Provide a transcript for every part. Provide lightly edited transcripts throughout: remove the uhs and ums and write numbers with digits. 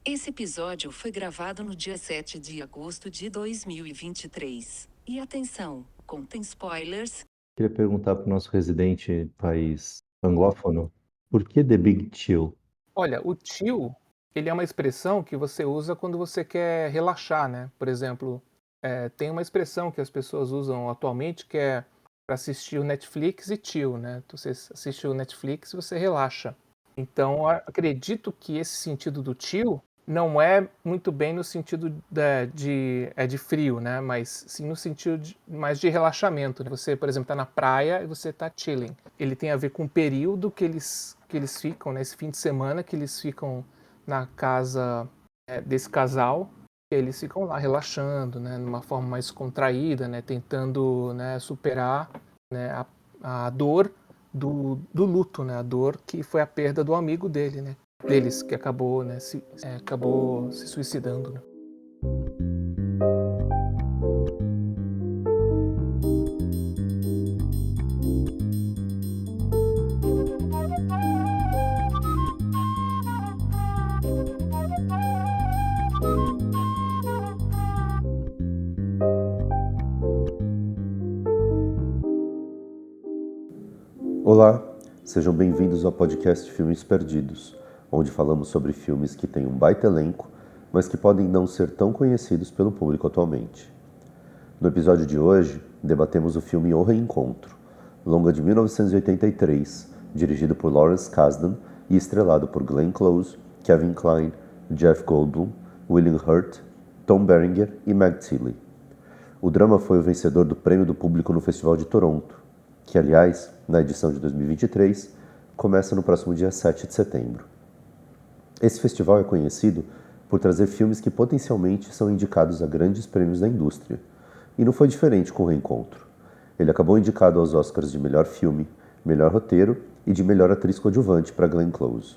Esse episódio foi gravado no dia 7 de agosto de 2023. E atenção, contém spoilers. Queria perguntar para o nosso residente país anglófono, por que The Big Chill? Olha, o chill, ele é uma expressão que você usa quando você quer relaxar, né. Por exemplo, tem uma expressão que as pessoas usam atualmente que é para assistir o Netflix e chill, né. Então você assiste o Netflix e você relaxa. Então acredito que esse sentido do chill não é muito bem no sentido de frio, né, mas sim no sentido mais de relaxamento, né. Você, por exemplo, está na praia e você está chilling. Ele tem a ver com o período que eles ficam, né, esse fim de semana que eles ficam na casa, desse casal, e eles ficam lá relaxando, né, numa forma mais contraída, né, tentando, né, superar, né, a dor do luto, né, a dor que foi a perda do amigo dele, né, deles, que acabou, né, acabou se suicidando, né. Olá, sejam bem-vindos ao podcast Filmes Perdidos, onde falamos sobre filmes que têm um baita elenco, mas que podem não ser tão conhecidos pelo público atualmente. No episódio de hoje, debatemos o filme O Reencontro, longa de 1983, dirigido por Lawrence Kasdan e estrelado por Glenn Close, Kevin Kline, Jeff Goldblum, William Hurt, Tom Berenger e Meg Tilly. O drama foi o vencedor do Prêmio do Público no Festival de Toronto, que, aliás, na edição de 2023, começa no próximo dia 7 de setembro. Esse festival é conhecido por trazer filmes que potencialmente são indicados a grandes prêmios da indústria, e não foi diferente com o Reencontro. Ele acabou indicado aos Oscars de melhor filme, melhor roteiro e de melhor atriz coadjuvante para Glenn Close.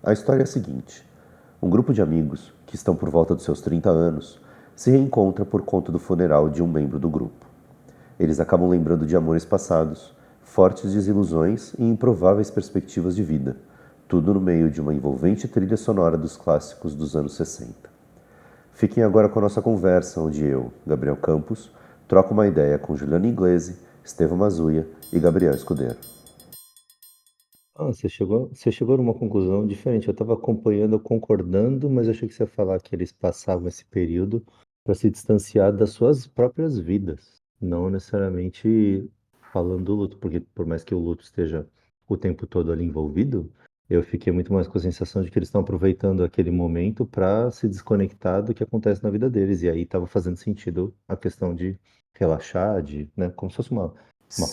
A história é a seguinte: um grupo de amigos, que estão por volta dos seus 30 anos, se reencontra por conta do funeral de um membro do grupo. Eles acabam lembrando de amores passados, fortes desilusões e improváveis perspectivas de vida, tudo no meio de uma envolvente trilha sonora dos clássicos dos anos 60. Fiquem agora com a nossa conversa, onde eu, Gabriel Campos, troco uma ideia com Juliana Inglese, Estevão Mazuia e Gabriel Escudeiro. Você chegou numa conclusão diferente. Eu estava acompanhando, concordando, mas eu achei que você ia falar que eles passavam esse período para se distanciar das suas próprias vidas, não necessariamente falando do luto, porque por mais que o luto esteja o tempo todo ali envolvido, eu fiquei muito mais com a sensação de que eles estão aproveitando aquele momento para se desconectar do que acontece na vida deles. E aí estava fazendo sentido a questão de relaxar, né, como se fosse uma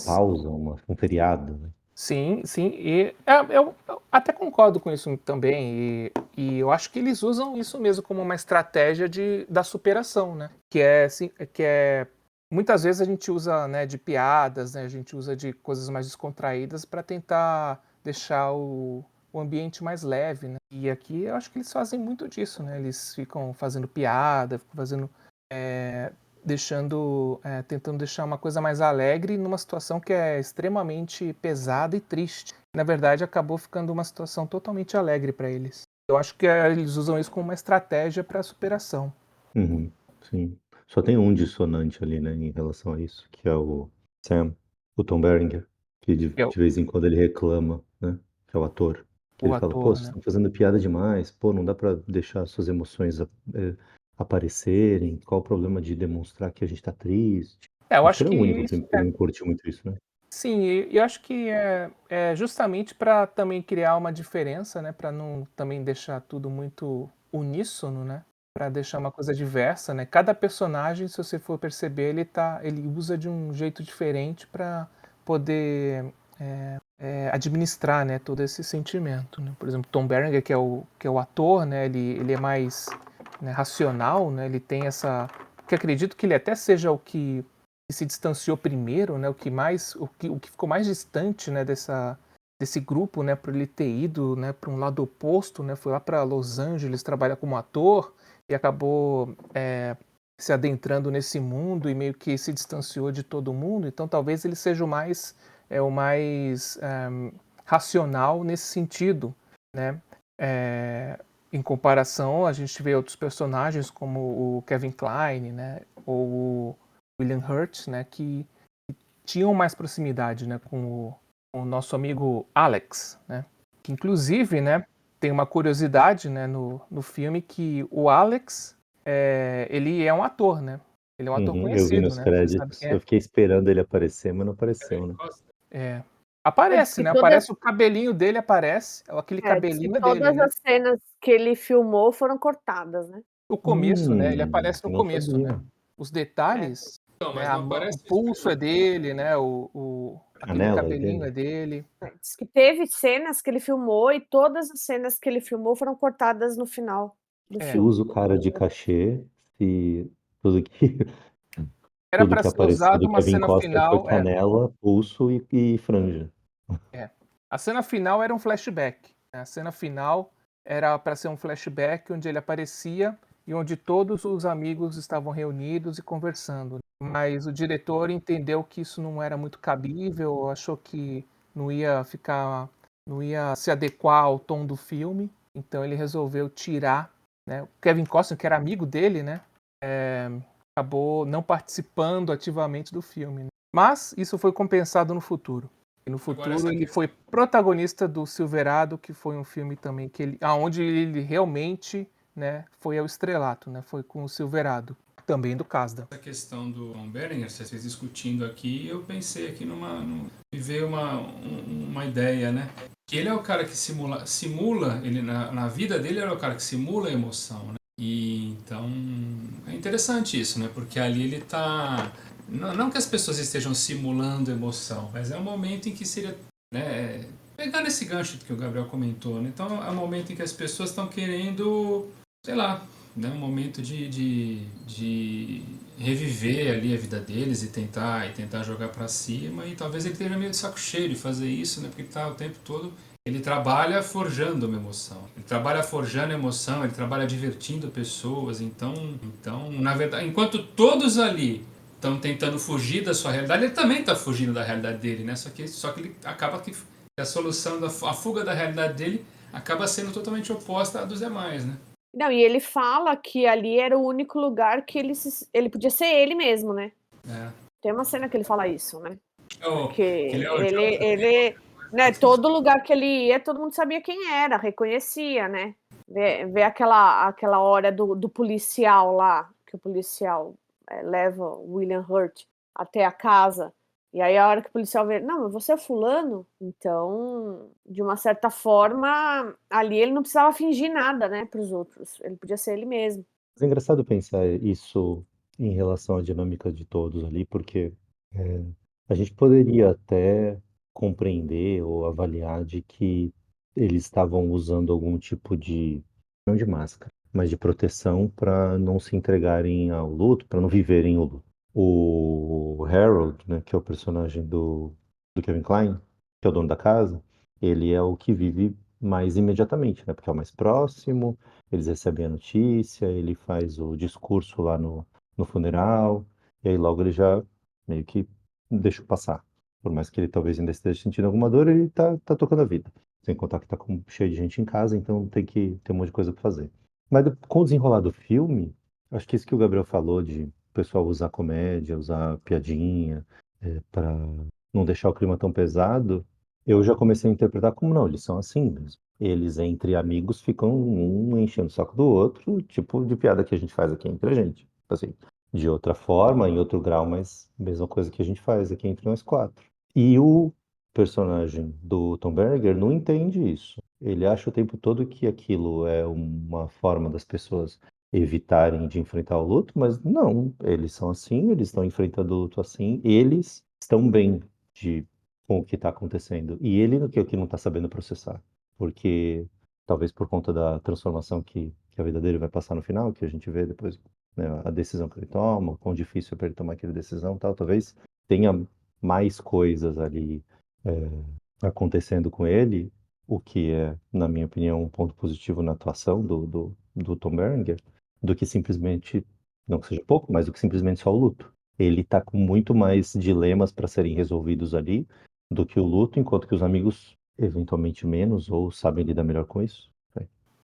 pausa, um feriado, né? Sim, sim, e eu até concordo com isso também, e eu acho que eles usam isso mesmo como uma estratégia da superação, né? Que é muitas vezes a gente usa, né, de piadas, né, a gente usa de coisas mais descontraídas para tentar deixar o ambiente mais leve, né? E aqui eu acho que eles fazem muito disso, né? Eles ficam fazendo piada, ficam fazendo tentando deixar uma coisa mais alegre numa situação que é extremamente pesada e triste. Na verdade, acabou ficando uma situação totalmente alegre para eles. Eu acho que eles usam isso como uma estratégia para superação. Uhum, sim. Só tem um dissonante ali, né, em relação a isso, que é o Sam, o Tom Berenger, que de Que é de vez em quando ele reclama, né, que é o ator, que o ele fala: "Pô, ator, vocês né? estão fazendo piada demais, pô, não dá pra deixar suas emoções aparecerem, qual o problema de demonstrar que a gente tá triste?". Eu Acho que acho ele é que o único isso que não curtiu muito isso, né. sim, e eu acho que é justamente para também criar uma diferença, né, para não também deixar tudo muito uníssono, né, para deixar uma coisa diversa, né. Cada personagem, se você for perceber, ele usa de um jeito diferente para poder, administrar, né, todo esse sentimento, né. Por exemplo, Tom Berenger, que é o ator, né, ele é mais, né, racional, né, ele tem essa que acredito que ele até seja o que se distanciou primeiro, né, o que ficou mais distante, né, desse grupo, né, por ele ter ido, né, para um lado oposto, né, foi lá para Los Angeles trabalhar como ator e acabou, se adentrando nesse mundo e meio que se distanciou de todo mundo. Então talvez ele seja o mais racional nesse sentido, né. em comparação, a gente vê outros personagens como o Kevin Kline, né, ou o William Hurt, né, que tinham mais proximidade, né, com o nosso amigo Alex, né, que inclusive, né, tem uma curiosidade, né, no filme que o Alex, ele é um ator, né, ele é um ator Uhum, eu vi conhecido, nos né, você sabe créditos. quem Eu é? fiquei esperando ele aparecer, mas não apareceu, né? É. Diz Aparece, que né, todas, aparece o cabelinho dele, aparece, aquele diz que cabelinho dele, todas né. as cenas que ele filmou foram cortadas, né? O começo, né, ele aparece no Não começo, né. sabia. Os É. detalhes, Então, né, mas não o aparece pulso é dele, né, aquele Canela é cabelinho é dele? dele. Diz que teve cenas que ele filmou e todas as cenas que ele filmou foram cortadas no final do É, filme. Usa o cara de cachê se tudo que, era tudo para que ser apareceu usado do uma Kevin cena Costner foi final canela, pulso e franja. é. A cena final era um flashback, né, a cena final era para ser um flashback onde ele aparecia e onde todos os amigos estavam reunidos e conversando. Mas o diretor entendeu que isso não era muito cabível, achou que não ia ficar, não ia se adequar ao tom do filme, então ele resolveu tirar, né? O Kevin Costner, que era amigo dele, né? Acabou não participando ativamente do filme, né? Mas isso foi compensado no futuro. E no Agora, futuro essa ele questão. foi protagonista do Silverado, que foi um filme também aonde ele realmente, né, foi ao estrelato, né? Foi com o Silverado, também do Kasdan. Essa questão do Tom Berenger, vocês discutindo aqui, eu pensei aqui me veio uma ideia, né? Que ele é o cara que simula ele na vida dele, ele é o cara que simula a emoção, né? E então é interessante isso, né? Porque ali ele tá não que as pessoas estejam simulando emoção, mas é um momento em que seria, né, pegar nesse gancho que o Gabriel comentou, né? Então é um momento em que as pessoas estão querendo, sei lá, né, um momento de reviver ali a vida deles e tentar jogar para cima, e talvez ele esteja meio de saco cheio de fazer isso, né, porque ele tá o tempo todo, ele trabalha forjando uma emoção, ele trabalha forjando emoção, ele trabalha divertindo pessoas, então na verdade, enquanto todos ali estão tentando fugir da sua realidade, ele também está fugindo da realidade dele, né, só que ele acaba que a solução a fuga da realidade dele acaba sendo totalmente oposta à dos demais, né. Não, e ele fala que ali era o único lugar que ele podia ser ele mesmo, né? É. Tem uma cena que ele fala isso, né? Que Que ele é o ele, né, todo lugar que ele ia, todo mundo sabia quem era, reconhecia, né? Vê aquela hora do policial lá, que o policial leva o William Hurt até a casa. E aí a hora que o policial vê, não, mas você é fulano? Então, de uma certa forma, ali ele não precisava fingir nada, né, para os outros. Ele podia ser ele mesmo. Mas é engraçado pensar isso em relação à dinâmica de todos ali, porque a gente poderia até compreender ou avaliar de que eles estavam usando algum tipo de, não de máscara, mas de proteção para não se entregarem ao luto, para não viverem o luto. O Harold, né, que é o personagem do Kevin Kline, que é o dono da casa, ele é o que vive mais imediatamente, né, porque é o mais próximo, eles recebem a notícia, ele faz o discurso lá no funeral, e aí logo ele já meio que deixa passar. Por mais que ele talvez ainda esteja sentindo alguma dor, ele tá tocando a vida. Sem contar que tá cheio de gente em casa, então tem que ter um monte de coisa para fazer. Mas com o desenrolar do filme, acho que isso que o Gabriel falou de o pessoal usar comédia, usar piadinha, para não deixar o clima tão pesado, eu já comecei a interpretar como não, eles são assim mesmo. Eles, entre amigos, ficam um enchendo o saco do outro, tipo de piada que a gente faz aqui entre a gente. Assim, de outra forma, em outro grau, mas mesma coisa que a gente faz aqui entre nós quatro. E o personagem do Tom Berger não entende isso. Ele acha o tempo todo que aquilo é uma forma das pessoas evitarem de enfrentar o luto, mas não, eles são assim, eles estão enfrentando o luto assim, eles estão bem de, com o que está acontecendo. E ele no que não está sabendo processar, porque talvez por conta da transformação que a vida dele vai passar no final, que a gente vê depois, né, a decisão que ele toma, o quão difícil é para ele tomar aquela decisão e tal, talvez tenha mais coisas ali acontecendo com ele, o que é, na minha opinião, um ponto positivo na atuação do Tom Berenger, do que simplesmente, não que seja pouco, mas do que simplesmente só o luto. Ele está com muito mais dilemas para serem resolvidos ali do que o luto, enquanto que os amigos, eventualmente menos, ou sabem lidar melhor com isso.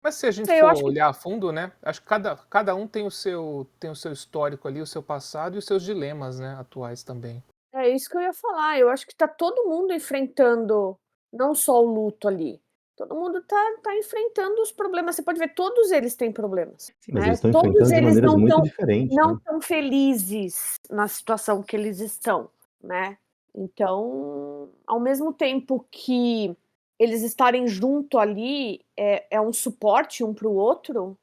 Mas se a gente Sei, eu for acho que olhar a fundo, né? Acho que cada um tem o seu histórico ali, o seu passado e os seus dilemas, né, atuais também. é isso que eu ia falar. Eu acho que tá todo mundo enfrentando não só o luto ali. Todo mundo tá enfrentando os problemas. Você pode ver, todos eles têm problemas, Sim, mas eles né? estão Todos enfrentando de eles maneiras muito diferentes, não né? tão felizes na situação que eles estão, né? Então, ao mesmo tempo que eles estarem junto ali é um suporte um para o outro,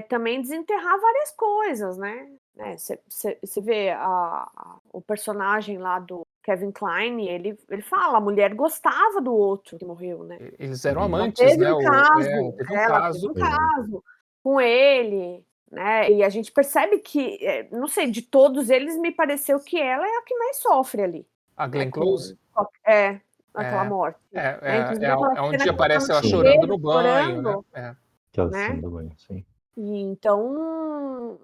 também desenterrar várias coisas, né? Você vê o personagem lá do Kevin Kline, ele fala, a mulher gostava do outro que morreu, né? Eles eram Uhum. amantes, né? Ela teve um Verdade. caso com ele, né? E a gente percebe que, não sei, de todos eles, me pareceu que ela é a que mais sofre ali, A né? Glenn Close Aquela é, morte, é, né? é, Inclusive é, aquela é onde cena que ela tá no aparece ela Sim, chorando no chuveiro, banho, né? chorando, aquela cena né? do banho, sim. E então,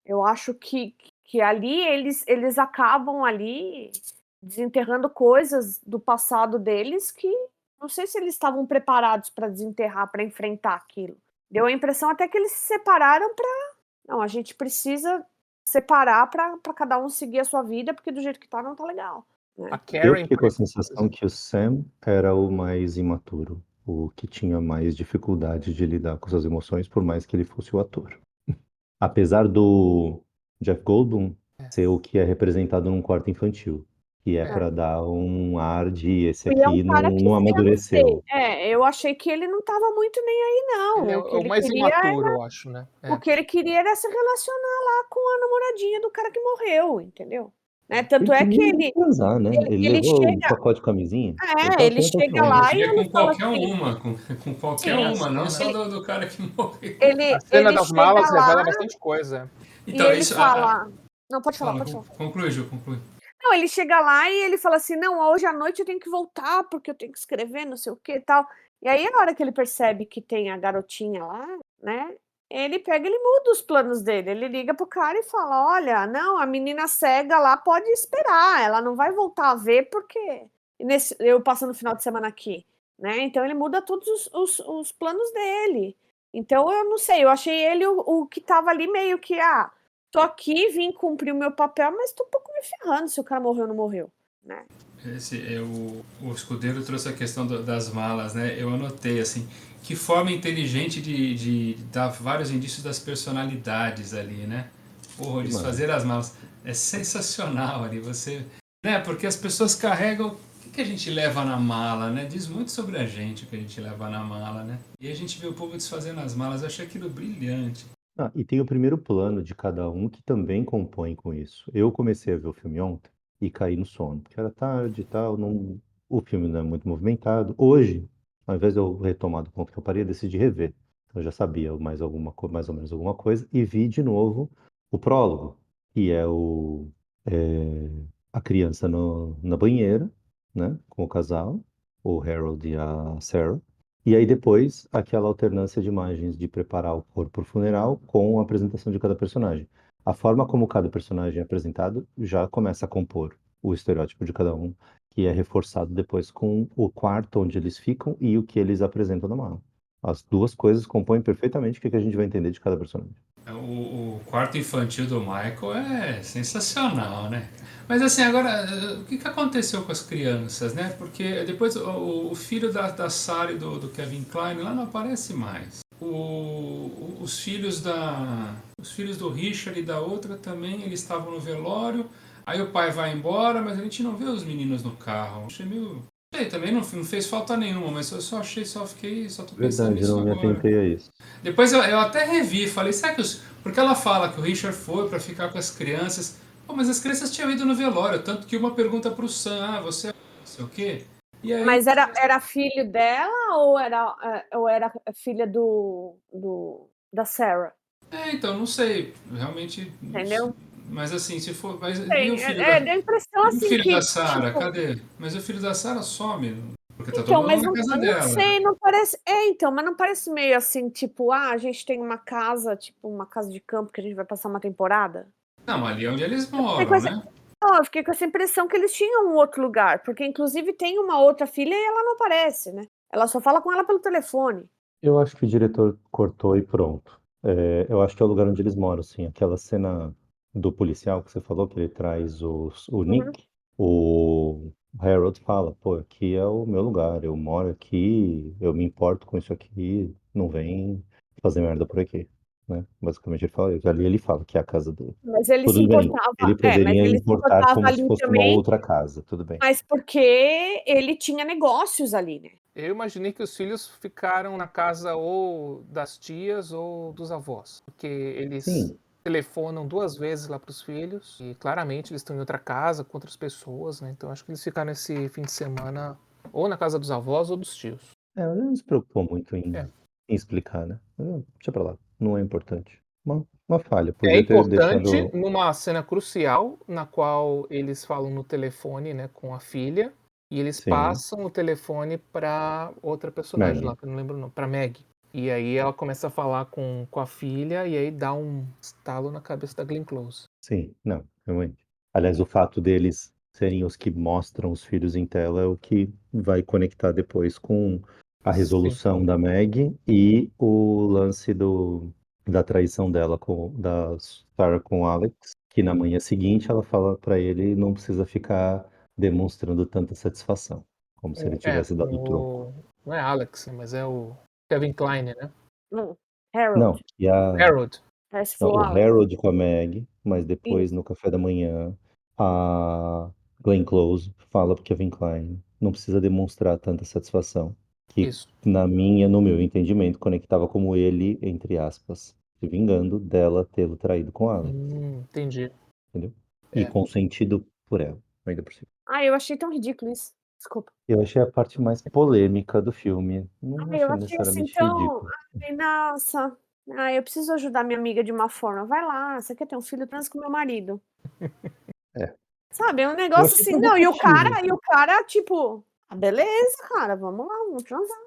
eu acho que ali eles acabam ali desenterrando coisas do passado deles que não sei se eles estavam preparados para desenterrar, para enfrentar aquilo. Deu a impressão até que eles se separaram para não, a gente precisa separar para cada um seguir a sua vida, porque do jeito que tá não tá legal, A né? Eu Karen, fiquei com a sensação que o Sam era o mais imaturo, o que tinha mais dificuldade de lidar com suas emoções, por mais que ele fosse o ator. Apesar do Jeff Goldblum ser o que é representado num quarto infantil, que é é, para dar um ar de esse E é um aqui cara que não eu não sei, amadureceu. eu achei que ele não estava muito nem aí ele é não, o mais imaturo, eu acho, né? o que ele queria era se relacionar lá com a namoradinha do cara que morreu, entendeu? Né, Ele tanto é que queria transar, né? Ele ele levou o chega pacote de camisinha, ele tava ele querendo curtir chega onda. Ele lá e queria ele com fala qualquer assim uma, com qualquer A sim, uma, não só cena, do cara que morreu. a cena ele das chega malas lá revela bastante coisa. e Então, ele isso. fala não, pode falar, Fala, pode falar. conclui, Ju, conclui. Não, ele chega lá e ele fala assim: "Não, hoje à noite eu tenho que voltar, porque eu tenho que escrever não sei o que e tal". E aí a hora que ele percebe que tem a garotinha lá, né, ele pega, ele muda os planos dele, ele liga pro cara e fala: "Olha, não, a menina cega lá pode esperar, ela não vai voltar a ver porque eu passando o final de semana aqui", né, então ele muda todos os planos dele. Então eu não sei, eu achei ele o que estava ali meio que: "Ah, tô aqui, vim cumprir o meu papel, mas tô um pouco me ferrando se o cara morreu ou não morreu", né. O escudeiro trouxe a questão das malas, né? Eu anotei assim, que forma inteligente de dar vários indícios das personalidades ali, né? Porra, Demais. desfazer as malas. É sensacional ali, você. Né? Porque as pessoas carregam. O que a gente leva na mala, né? Diz muito sobre a gente o que a gente leva na mala, né? E a gente vê o povo desfazendo as malas, eu achei aquilo brilhante. Ah, e tem o primeiro plano de cada um que também compõe com isso. Eu comecei a ver o filme ontem e caí no sono, porque era tarde e tal, não... o filme não é muito movimentado. Hoje, ao invés de eu retomar do ponto que eu parei, eu decidi rever. Eu já sabia mais ou menos alguma coisa e vi de novo o prólogo, que é é, a criança na banheira, né, com o casal, o Harold e a Sarah. E aí depois, aquela alternância de imagens de preparar o corpo para o funeral com a apresentação de cada personagem. A forma como cada personagem é apresentado já começa a compor o estereótipo de cada um, que é reforçado depois com o quarto onde eles ficam e o que eles apresentam na mala. As duas coisas compõem perfeitamente o que a gente vai entender de cada personagem. O quarto infantil do Michael é sensacional, né? Mas assim, agora, o que aconteceu com as crianças, né? Porque depois o filho da Sarah e do Kevin Kline lá não aparece mais. Os filhos os filhos do Richard e da outra também, eles estavam no velório. Aí o pai vai embora, mas a gente não vê os meninos no carro. Achei meio... Sei, também não fez falta nenhuma, mas eu só achei, só tô pensando Verdade, eu nisso não me agora. atentei a isso. Depois eu até revi, falei, será que porque ela fala que o Richard foi pra ficar com as crianças. Pô, mas as crianças tinham ido no velório, tanto que uma pergunta pro Sam, você é não sei o quê. E aí, Mas era filho dela ou era filha da Sarah? então, não sei, realmente, não sei. Entendeu? Mas assim, se for, mas e o Tem, filho da deu a impressão e o assim filho da que, Sarah, tipo, cadê? Mas o filho da Sarah some, porque tá todo então, mundo mas na casa não dela. sei, não parece. Então, mas não parece meio assim, tipo, a gente tem uma casa, tipo, uma casa de campo que a gente vai passar uma temporada? Não, ali é onde eles Eu fiquei com moram, essa, né? eu fiquei com essa impressão que eles tinham um outro lugar, porque inclusive tem uma outra filha e ela não aparece, né? Ela só fala com ela pelo telefone. Eu acho que o diretor cortou e pronto. Eu acho que é o lugar onde eles moram, assim. Aquela cena do policial que você falou, que ele traz o Uhum. Nick, o Harold fala, pô, aqui é o meu lugar, eu moro aqui, eu me importo com isso aqui, não vem fazer merda por aqui, né? Basicamente ele fala isso. Ali ele fala que é a casa dele. Mas ele se Tudo bem, importava, ele mas poderia ele se importar importava como se ali fosse uma também, outra casa, tudo bem. mas porque ele tinha negócios ali, né? Eu imaginei que os filhos ficaram na casa ou das tias ou dos avós, porque eles Sim, telefonam 2 vezes lá para os filhos e claramente eles estão em outra casa com outras pessoas, né? Então acho que eles ficaram esse fim de semana ou na casa dos avós ou dos tios. mas ele não se preocupou muito É. em explicar, né? Deixa pra lá, não é importante. Uma falha, É podia ter importante deixado. numa cena crucial na qual eles falam no telefone, né, com a filha e eles Sim, passam o telefone para outra personagem lá, Maggie. que eu não lembro o nome, para Maggie. E aí ela começa a falar com a filha e aí dá um estalo na cabeça da Glenn Close. Sim, não, realmente. Aliás, o fato deles serem os que mostram os filhos em tela é o que vai conectar depois com a Sim. resolução da Maggie e o lance da traição dela da Sarah com o Alex, que na manhã seguinte ela fala pra ele não precisa ficar demonstrando tanta satisfação, como se ele tivesse Com dado troco. não é Alex, né, mas é o Kevin Kline, né? Não, Harold. Não, e a Harold. Parece que Não, falou o Alex. Harold com a Meg, mas depois Isso. no café da manhã a Glenn Close fala pro Kevin Kline, não precisa demonstrar tanta satisfação, que Isso. no meu entendimento, conectava como ele, entre aspas, se vingando dela tê-lo traído com Alex, Entendi. entendeu? E É. consentido por ela, ainda por cima. Eu achei tão ridículo isso. Desculpa. Eu achei a parte mais polêmica do filme. Não Eu achei achei assim necessariamente tão. ridículo. Nossa. Eu preciso ajudar minha amiga de uma forma. Vai lá, você quer ter um filho, transa com meu marido. É, Sabe? É um eu negócio achei assim. Não, e o provocativo. cara, tipo, beleza, cara, vamos lá, vamos transar.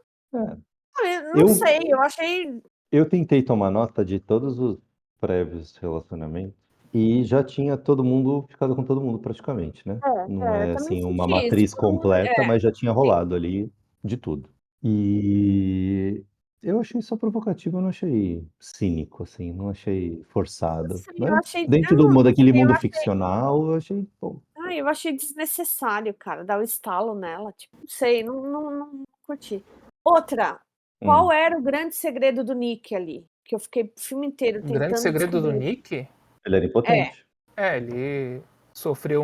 É, Não eu, sei, eu achei. Eu tentei tomar nota de todos os prévios relacionamentos e já tinha todo mundo ficado com todo mundo praticamente, né? Não Eu é também assim uma senti isso. matriz Todo mundo. completa, mas já tinha Sim. rolado ali de tudo. E eu achei só provocativo, eu não achei cínico, assim, não achei Não forçado, sei, eu né? achei. Dentro Eu não daquele sei, mundo ficcional, eu achei, bom, eu achei desnecessário, cara, dar o estalo nela. Tipo, não sei, não curti. Outra, qual hum, era o grande segredo do Nick ali? Que eu fiquei o filme inteiro O grande tentando segredo do descobrir. Nick ele era É, impotente. ele sofreu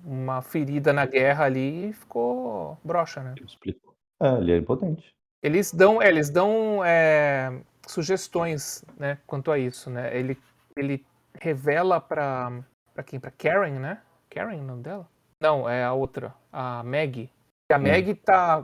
uma ferida na guerra ali e ficou broxa, né? Eu explico. Ele era impotente. Eles dão sugestões, né, quanto a isso, né? Ele revela pra quem? Pra Karen, né? Karen, o nome dela? Não, é a outra, a Maggie. Hum,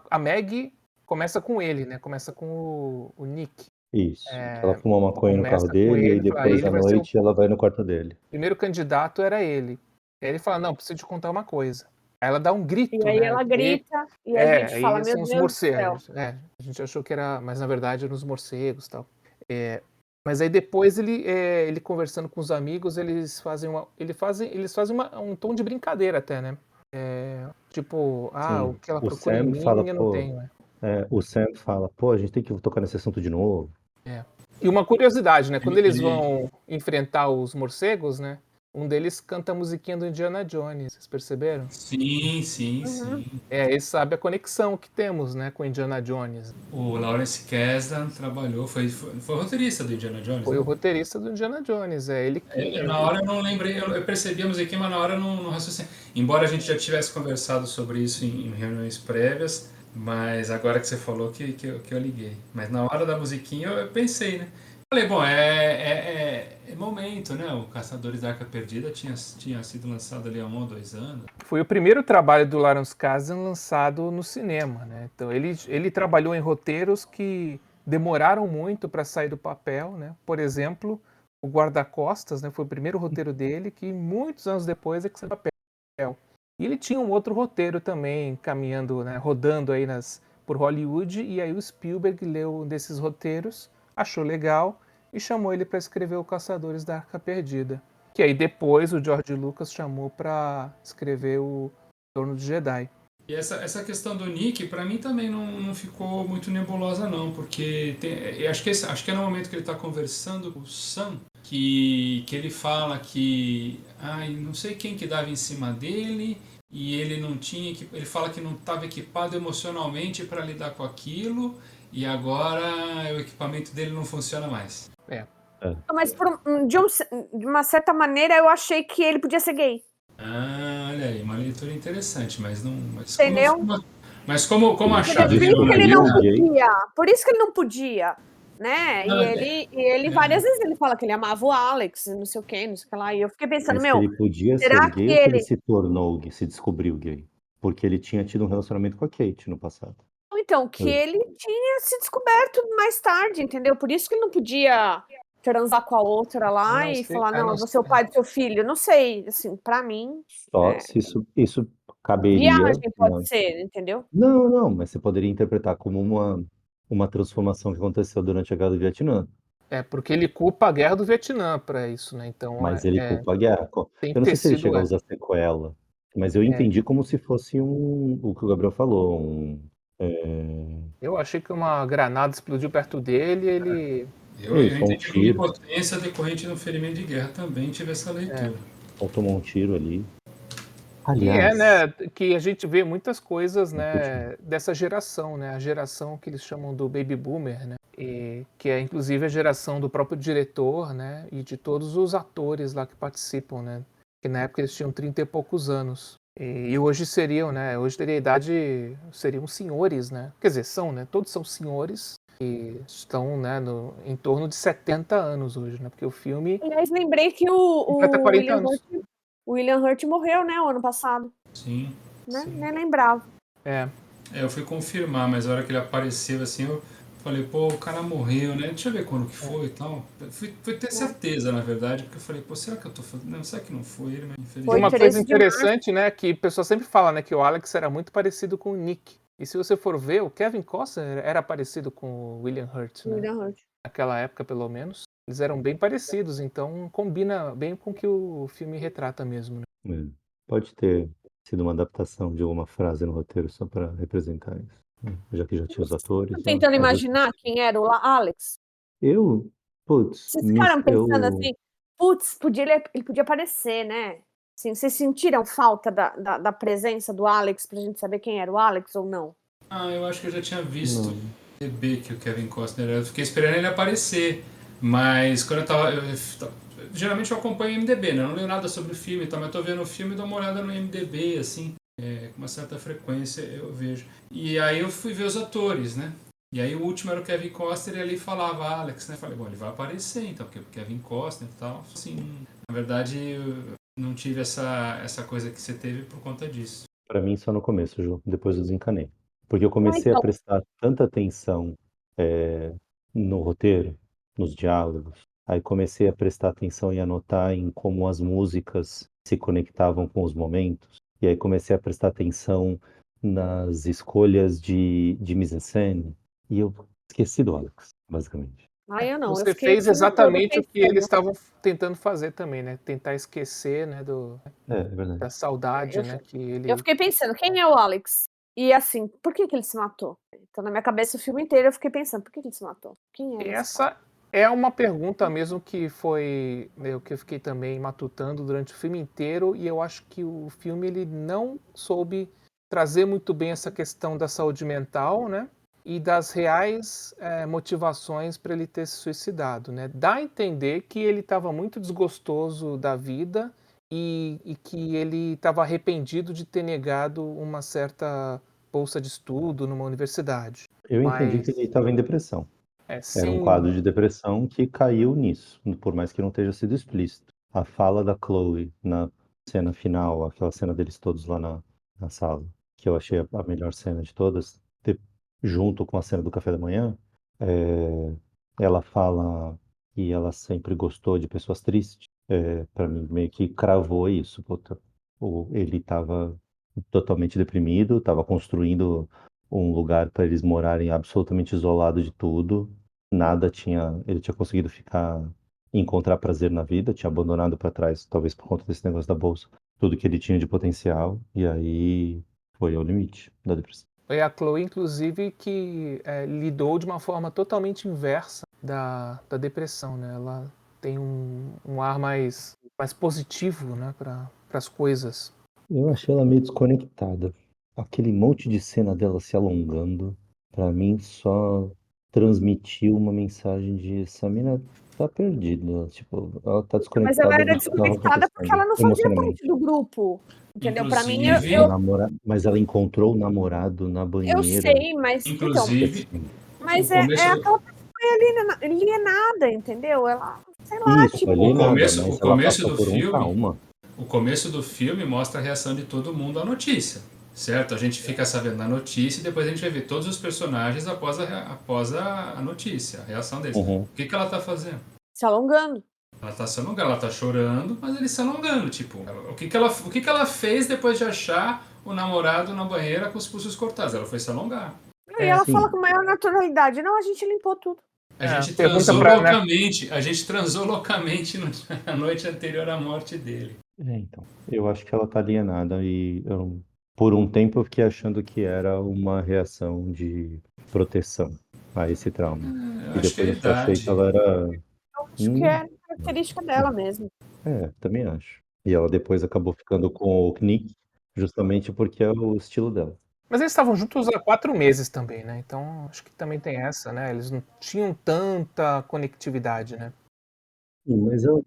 A Maggie começa com ele, né? Começa com o Nick. isso. Que ela É, fuma maconha no carro começa com dele, e aí ele, aí depois ele à vai ser o noite ela vai no quarto dele. primeiro candidato era ele. Aí ele fala, não, preciso te contar uma coisa. Aí ela dá um e grito, aí né? ela E grita e a gente fala: aí "Meu são os Deus do céu". morcegos. A gente achou que era, mas na verdade eram os morcegos e tal. É, mas aí depois ele conversando com os amigos, eles fazem um tom de brincadeira até, né? Tipo, o Sim, que ela o procura em Sam fala, mim eu não pô, tenho, né? a gente tem que tocar nesse assunto de novo. É. E uma curiosidade, né? Quando eles Ele, vão enfrentar os morcegos, né? Um deles canta a musiquinha do Indiana Jones, vocês perceberam? sim, sim, Uhum. sim. Ele sabe a conexão que temos, né, com Indiana Jones. O Lawrence Kasdan trabalhou, foi roteirista do Indiana Jones, Foi o né? roteirista do Indiana Jones, ele que. Na hora eu não lembrei, eu percebi a musiquinha, mas na hora eu não raciocinei. Embora a gente já tivesse conversado sobre isso em reuniões prévias, mas agora que você falou que eu liguei. Mas na hora da musiquinha eu pensei, né? Falei, bom, é momento, né? O Caçadores da Arca Perdida tinha sido lançado ali há 1 ou 2 anos. Foi o primeiro trabalho do Lawrence Kasdan lançado no cinema, né? Então ele trabalhou em roteiros que demoraram muito para sair do papel, né? Por exemplo, o Guarda-Costas, né? Foi o primeiro roteiro dele que muitos anos depois é que saiu do papel. E ele tinha um outro roteiro também caminhando, né? Rodando aí por Hollywood e aí o Spielberg leu um desses roteiros, achou legal e chamou ele para escrever o Caçadores da Arca Perdida. Que aí depois o George Lucas chamou para escrever o Retorno de Jedi. E essa questão do Nick, pra mim também não ficou muito nebulosa, não, porque eu acho que é no momento que ele tá conversando com o Sam que ele fala que ai, não sei quem que dava em cima dele e ele não tinha, ele fala que não estava equipado emocionalmente para lidar com aquilo e agora o equipamento dele não funciona mais. É. Mas de uma certa maneira eu achei que ele podia ser gay. Ah, olha aí, uma leitura interessante, mas não. Entendeu? Mas como a Ele chave Por isso virou que ele ali, não né? podia. Por isso que ele não podia. Né? Não, E ele várias vezes ele fala que ele amava o Alex, não sei o que, não sei o que lá. E eu fiquei pensando, Mas que meu, ele podia ser será gay que ou que ele ele. se tornou gay, se descobriu gay? Porque ele tinha tido um relacionamento com a Kate no passado. Então, que ele tinha se descoberto mais tarde, entendeu? Por isso que ele não podia transar com a outra lá e falar, não, eu vou ser o pai do seu filho. Não sei, assim, pra mim, Só se isso caberia, viagem pode ser, entendeu? Não, mas você poderia interpretar como uma transformação que aconteceu durante a Guerra do Vietnã. É, porque ele culpa a guerra do Vietnã para isso, né? Então, Mas ele culpa a guerra. tem Eu não que ter sei se ele sido. chega a usar sequela, mas eu É, entendi como se fosse o que o Gabriel falou. eu achei que uma granada explodiu perto dele e ele. Eu Isso, um entendi como tiro, impotência decorrente do ferimento de guerra também tive essa leitura. ou tomou um tiro ali. E Aliás, né, que a gente vê muitas coisas, continua. né, dessa geração, né, a geração que eles chamam do Baby Boomer, né, que é inclusive a geração do próprio diretor, né, e de todos os atores lá que participam, né, que na época eles tinham 30 e poucos anos. E hoje seriam, né, hoje teria a idade, seriam senhores, né, quer dizer, são, né, todos são senhores e estão, né, em torno de 70 anos hoje, né, porque o filme Aliás, lembrei que completa o 40 anos. William Hurt morreu, né, o ano passado. Sim. Né? Sim. Nem lembrava. Eu fui confirmar, mas a hora que ele apareceu assim, eu falei, pô, o cara morreu, né? Deixa eu ver quando que foi e tal. Fui ter certeza, na verdade, porque eu falei, pô, será que eu tô fazendo? Não, será que não foi ele, mas Foi Uma infelizmente. coisa 13 de março. interessante, né, que o pessoal sempre fala, né, que o Alex era muito parecido com o Nick. E se você for ver, o Kevin Costner era parecido com o William Hurt, né? William Hurt. Naquela época, pelo menos. Eles eram bem parecidos, então combina bem com o que o filme retrata mesmo, né? Pode ter sido uma adaptação de alguma frase no roteiro só para representar isso. Já que já tinha os atores. Tô tentando às vezes- imaginar quem era o Alex. Eu, putz, Vocês ficaram pensando assim, putz, ele podia aparecer, né? Assim, vocês sentiram falta da presença do Alex pra gente saber quem era o Alex ou não? Ah, eu acho que eu já tinha visto Não. o bebê que o Kevin Costner era. Eu fiquei esperando ele aparecer. Mas quando geralmente eu acompanho o IMDb, né? Eu não leio nada sobre o filme, então, mas eu tô vendo o filme e dou uma olhada no IMDb, assim, com uma certa frequência eu vejo. E aí eu fui ver os atores, né? E aí o último era o Kevin Costner e ali falava Alex, né? Falei, bom, ele vai aparecer então, porque o Kevin Costner e tal. Assim, na verdade, eu não tive essa coisa que você teve por conta disso. Para mim só no começo, Ju. Depois eu desencanei. Porque eu comecei a então. prestar tanta atenção no roteiro, nos diálogos. Aí comecei a prestar atenção e anotar em como as músicas se conectavam com os momentos. E aí comecei a prestar atenção nas escolhas de mise-en-scène. E eu esqueci do Alex, basicamente. Eu não, eu Você fiquei o fez filme todo exatamente o que pensando. eles estavam tentando fazer também, né? Tentar esquecer, né, É verdade. da saudade, Eu- né, que ele... Eu fiquei pensando, quem é o Alex? E assim, por que ele se matou? Então, na minha cabeça, o filme inteiro, eu fiquei pensando, por que ele se matou? Quem era esse cara? Essa é uma pergunta mesmo que foi, né, que eu fiquei também matutando durante o filme inteiro, e eu acho que o filme ele não soube trazer muito bem essa questão da saúde mental, né? E das reais motivações para ele ter se suicidado, né? Dá a entender que ele estava muito desgostoso da vida e que ele estava arrependido de ter negado uma certa bolsa de estudo numa universidade. Eu entendi que Mas ele estava em depressão. Era um sim, quadro de depressão que caiu nisso, por mais que não tenha sido explícito. A fala da Chloe na cena final, aquela cena deles todos lá na sala, que eu achei a melhor cena de todas, junto com a cena do café da manhã, é, ela fala que ela sempre gostou de pessoas tristes. Para mim, meio que cravou isso. Puta, ele estava totalmente deprimido, estava construindo um lugar para eles morarem absolutamente isolado de tudo. Nada tinha, ele tinha conseguido encontrar prazer na vida, tinha abandonado para trás, talvez por conta desse negócio da bolsa, tudo que ele tinha de potencial. E aí Foi ao limite da depressão. Foi a Chloe, inclusive, que lidou de uma forma totalmente inversa da depressão, né? Ela tem um ar mais positivo, né, para as coisas. Eu achei ela meio desconectada. Aquele monte de cena dela se alongando, pra mim só transmitiu uma mensagem de essa mina tá perdida. Tipo, ela tá Mas ela desconectada era do que tava desconectada porque acontecendo ela não fazia emocionalmente. parte do grupo. Entendeu? Pra mim, Inclusive, Mas ela encontrou o namorado na eu banheira. sei, mas então, inclusive, mas o começo do, aquela pessoa alienada, entendeu? Ela, sei lá, Isso, tipo, alienada, mas o ela começo passou do por um filme, trauma. o começo do filme mostra a reação de todo mundo à notícia, certo? A gente fica sabendo da notícia e depois a gente vai ver todos os personagens após a notícia, a reação deles. Uhum. O que ela tá fazendo? se alongando. Ela tá se alongando, ela tá chorando, mas ele se alongando, tipo, o que ela fez depois de achar o namorado na banheira com os pulsos cortados? Ela foi se alongar. E ela sim. fala com maior naturalidade. Não, a gente limpou tudo. A gente pergunta transou pra- loucamente, a gente transou loucamente na noite anterior à morte dele. Então, eu acho que ela tá alienada e por um tempo eu fiquei achando que era uma reação de proteção a esse trauma. Eu E acho que é depois a eu só achei que idade. ela era. Eu acho que é característica dela mesmo. Também acho. E ela depois acabou ficando com o Nick, justamente porque é o estilo dela. Mas eles estavam juntos há 4 meses também, né? Então acho que também tem essa, né? Eles não tinham tanta conectividade, né? Sim, mas ela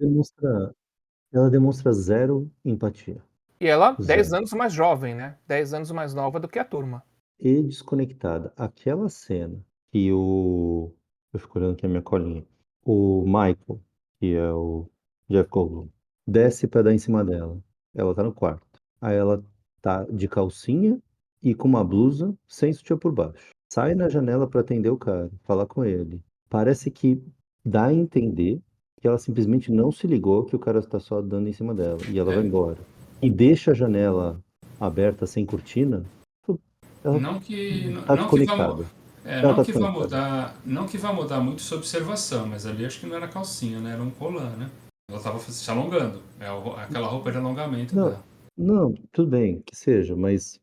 demonstra zero empatia. E ela 10 Zero. anos mais jovem, né? 10 anos mais nova do que a turma. E desconectada. Aquela cena que o. Eu fico olhando aqui a minha colinha. O Michael, que é o Jeff Goldblum, desce pra dar em cima dela. Ela tá no quarto. Aí ela tá de calcinha e com uma blusa sem sutiã por baixo. Sai na janela pra atender o cara, falar com ele. Parece que dá a entender que ela simplesmente não se ligou que o cara está só dando em cima dela. E ela vai embora. E deixa a janela aberta sem cortina. Ela Não que, tá não que vá, desconectada. Ela não tá que vá desconectada. mudar, não que vá mudar muito sua observação, mas ali acho que não era calcinha, né? Era um colã, né? Ela estava se alongando. Aquela roupa de alongamento Não, dela. não, tudo bem que seja, mas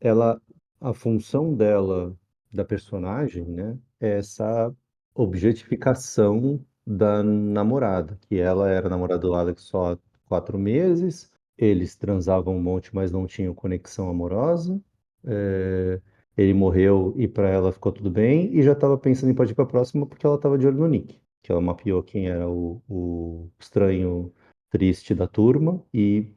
ela, a função dela, da personagem, né, é essa objetificação da namorada, que ela era namorada do Alex só há 4 meses, eles transavam um monte, mas não tinham conexão amorosa. é, Ele morreu e para ela ficou tudo bem, e já estava pensando em partir para a próxima porque ela estava de olho no Nick, que ela mapeou quem era o estranho triste da turma e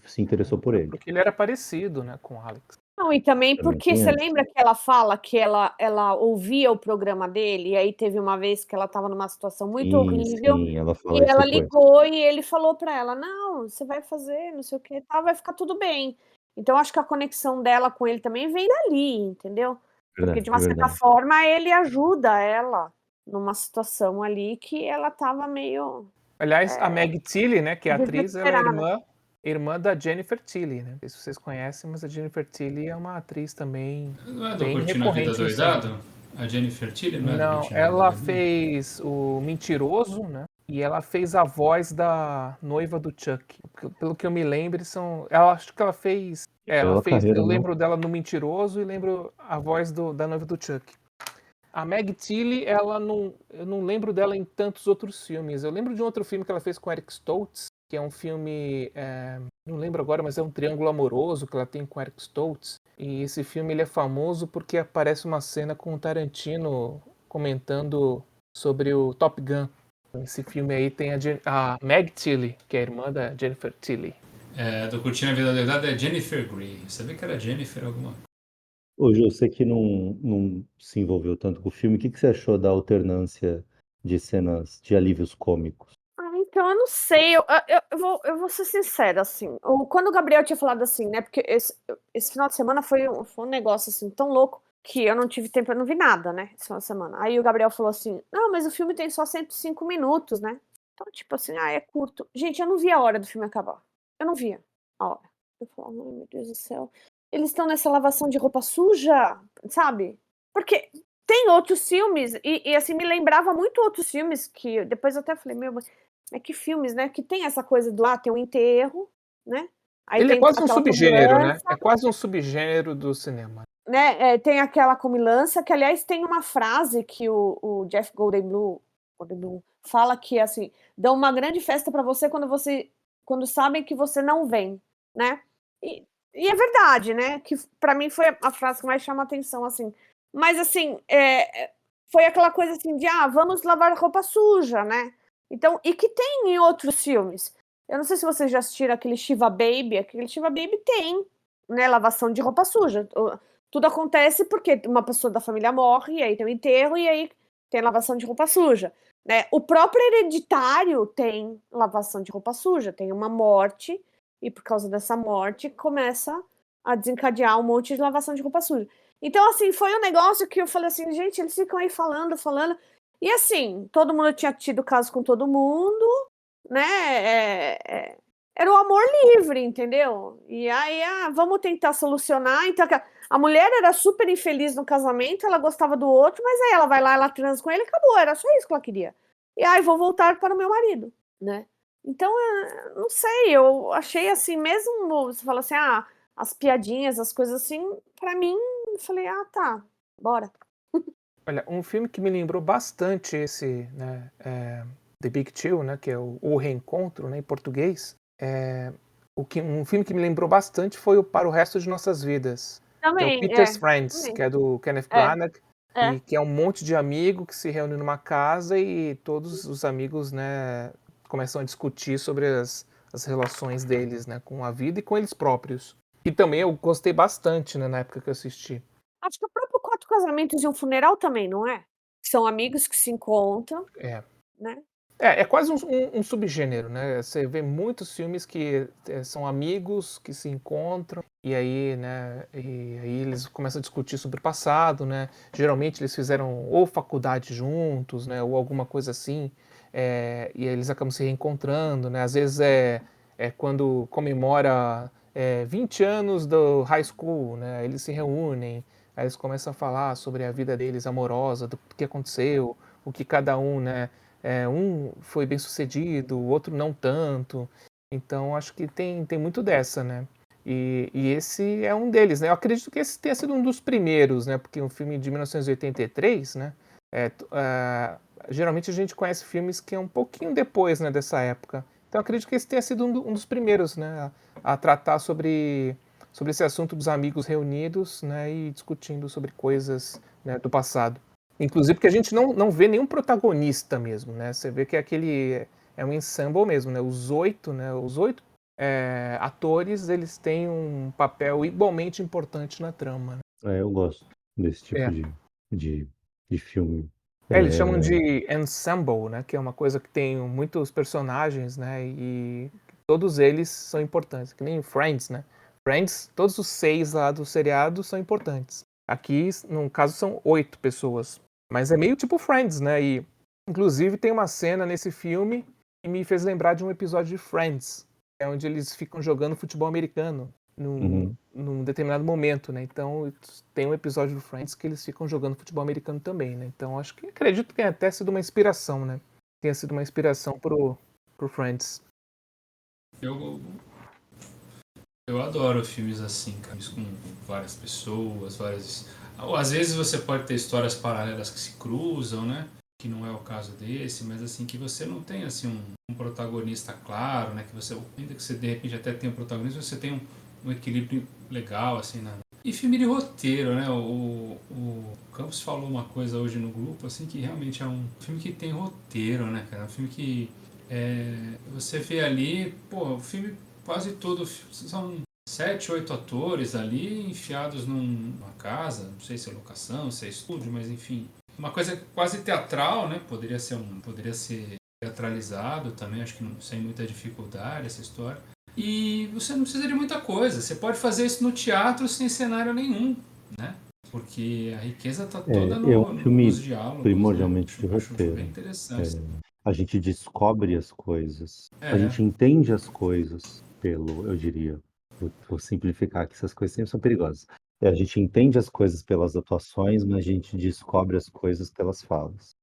se interessou por ele. Porque ele era parecido, né, com o Alex. Não, e também Também porque tem você essa. lembra que ela fala que ela ouvia o programa dele, e aí teve uma vez que ela estava numa situação muito Sim, horrível, sim, ela e fala isso ela depois. ligou e ele falou para ela: "Não, você vai fazer, não sei o que, tal, vai ficar tudo bem". Então acho que a conexão dela com ele também vem dali, entendeu? Porque Verdade, de uma certa verdade. forma ele ajuda ela numa situação ali que ela estava meio Aliás, a Meg Tilly, né, que é a atriz, ela é desesperada. irmã da Jennifer Tilly, né? Não sei se vocês conhecem, mas a Jennifer Tilly é uma atriz também Não é do bem Curtindo a Vida recorrente no cinema. Doidado? A Jennifer Tilly não é do Não, Curtindo a Vida ela Doidado? fez o Mentiroso, né? E ela fez a voz da noiva do Chuck. Pelo que eu me lembro, eu acho que ela fez. Bela carreira, Eu não? lembro dela no Mentiroso e lembro a voz da noiva do Chuck. A Meg Tilly, eu não lembro dela em tantos outros filmes. Eu lembro de um outro filme que ela fez com Eric Stoltz, que é um filme, não lembro agora, mas é um triângulo amoroso que ela tem com Eric Stoltz. E esse filme ele é famoso porque aparece uma cena com o Tarantino comentando sobre o Top Gun. Esse filme aí tem a Meg Tilly, que é a irmã da Jennifer Tilly. Do Curtindo a Vida Doidado é Jennifer Grey. Você vê que era Jennifer alguma coisa. Hoje eu sei que não se envolveu tanto com o filme. O que você achou da alternância de cenas de alívios cômicos? Então eu não sei, eu vou ser sincera, assim, quando o Gabriel tinha falado assim, né, porque esse final de semana foi um negócio, assim, tão louco, que eu não tive tempo, eu não vi nada, né, esse final de semana. Aí o Gabriel falou assim: "Não, mas o filme tem só 105 minutos, né". Então, tipo assim, é curto. Gente, eu não vi a hora do filme acabar. Eu não via a hora. Eu falava: "Ai, meu Deus do céu, eles estão nessa lavação de roupa suja", sabe. Porque tem outros filmes e assim, me lembrava muito outros filmes que depois eu até falei: "Meu, que filmes, né, que tem essa coisa do tem um enterro, né, Aí Ele é tem quase um aquela subgênero, né? comilança, É quase um subgênero do cinema. né? Tem aquela comilança, que aliás tem uma frase que o Jeff Goldblum fala que assim, dão uma grande festa para você quando sabem que você não vem, né? E, e é verdade, né? Que para mim foi a frase que mais chama atenção, assim. Mas assim, foi aquela coisa assim de vamos lavar roupa suja, né? Então, e que tem em outros filmes. Eu não sei se vocês já assistiram aquele Shiva Baby tem, né, lavação de roupa suja. Tudo acontece porque uma pessoa da família morre, e aí tem o enterro, e aí tem lavação de roupa suja, né? O próprio Hereditário tem lavação de roupa suja, tem uma morte, e por causa dessa morte começa a desencadear um monte de lavação de roupa suja. Então, assim, foi um negócio que eu falei assim, gente, eles ficam aí falando, e assim, todo mundo tinha tido caso com todo mundo, né? Era o amor livre, entendeu? E aí, vamos tentar solucionar. Então, a mulher era super infeliz no casamento, ela gostava do outro, mas aí ela vai lá, ela transa com ele e acabou, era só isso que ela queria. E aí, vou voltar para o meu marido, né? Então, não sei, eu achei assim, mesmo você fala assim, as piadinhas, as coisas assim, para mim, eu falei, tá, bora. Olha, um filme que me lembrou bastante esse, né, The Big Chill, né, que é o Reencontro, né, em português, um filme que me lembrou bastante foi o Para o Resto de Nossas Vidas, que é o Também, Peter's Friends, também. que é do Kenneth É, Branagh, é. e que é um monte de amigo que se reúne numa casa e todos os amigos, né, começam a discutir sobre as relações deles, né, com a vida e com eles próprios. E também eu gostei bastante, né, na época que eu assisti. Acho que o próprio Quatro Casamentos e um Funeral também, não é? São amigos que se encontram, É. né? É quase um subgênero, né? Você vê muitos filmes que são amigos que se encontram e aí, né? E aí eles começam a discutir sobre o passado, né? Geralmente eles fizeram ou faculdade juntos, né? Ou alguma coisa assim. E aí eles acabam se reencontrando, né? Às vezes é quando comemora 20 anos do high school, né? Eles se reúnem, aí eles começam a falar sobre a vida deles amorosa, do que aconteceu, o que cada um, né? Um foi bem sucedido, o outro não tanto. Então acho que tem muito dessa, né? E esse é um deles, né? Eu acredito que esse tenha sido um dos primeiros, né? Porque um filme de 1983, né? Geralmente a gente conhece filmes que é um pouquinho depois, né, dessa época. Então eu acredito que esse tenha sido um dos primeiros, né? A tratar sobre esse assunto dos amigos reunidos, né? E discutindo sobre coisas, né, do passado. Inclusive porque a gente não vê nenhum protagonista mesmo, né? Você vê que é um ensemble mesmo, né? Os oito atores, eles têm um papel igualmente importante na trama, né? Eu gosto desse tipo É. de filme. Eles chamam de ensemble, né? Que é uma coisa que tem muitos personagens, né? E todos eles são importantes, que nem Friends, né? Friends, todos os 6 lá do seriado são importantes. Aqui, no caso, são 8 pessoas. Mas é meio tipo Friends, né? E, inclusive, tem uma cena nesse filme que me fez lembrar de um episódio de Friends, onde eles ficam jogando futebol americano num determinado momento, né? Então, tem um episódio do Friends que eles ficam jogando futebol americano também, né? Então, acredito que tenha até sido uma inspiração, né? Tenha sido uma inspiração pro Friends. Eu adoro filmes assim, cara, com várias pessoas, várias. Às vezes você pode ter histórias paralelas que se cruzam, né? Que não é o caso desse, mas assim, que você não tem assim um protagonista claro, né? Que você, ainda que você de repente até tenha um protagonista, você tem um equilíbrio legal, assim, né? E filme de roteiro, né? O Campos falou uma coisa hoje no grupo, assim, que realmente é um filme que tem roteiro, né, cara? É um filme que você vê ali, pô, o filme quase todo, são 7, 8 atores ali enfiados numa casa, não sei se é locação, se é estúdio, mas enfim, uma coisa quase teatral, né? Poderia ser teatralizado também, acho que sem muita dificuldade essa história. E você não precisa de muita coisa, você pode fazer isso no teatro sem cenário nenhum, né? Porque a riqueza está toda É um filme nos diálogos, primordialmente de né? Acho bem roteiro. interessante. A gente descobre as coisas, a É. gente entende as coisas eu diria, vou simplificar que essas coisas sempre são perigosas. A gente entende as coisas pelas atuações, mas a gente descobre as coisas pelas falas.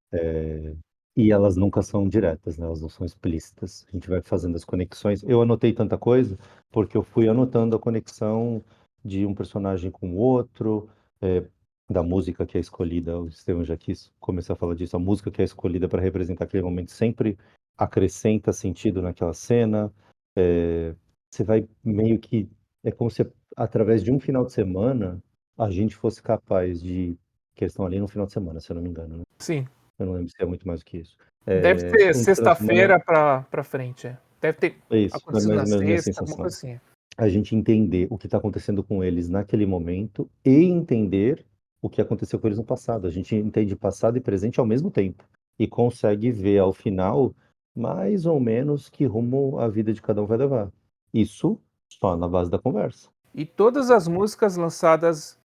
E elas nunca são diretas, né? Elas não são explícitas. A gente vai fazendo as conexões. Eu anotei tanta coisa porque eu fui anotando a conexão de um personagem com o outro, é, da música que é escolhida. O Estevam já quis começar a falar disso. A música que é escolhida para representar aquele momento sempre acrescenta sentido naquela cena. Você vai meio que. É como se através de um final de semana a gente fosse capaz de. Que eles estão ali no final de semana, se eu não me engano, né? Sim. Eu não lembro se é muito mais do que isso. Deve ser Um final de semana sexta-feira pra frente. Deve ter é isso, é acontecido mais na ou menos a minha sexta, alguma sensação. coisa assim. A gente entender o que está acontecendo com eles naquele momento e entender o que aconteceu com eles no passado. A gente entende passado e presente ao mesmo tempo e consegue ver ao final mais ou menos que rumo a vida de cada um vai levar. Isso só na base da conversa. E todas as músicas lançadas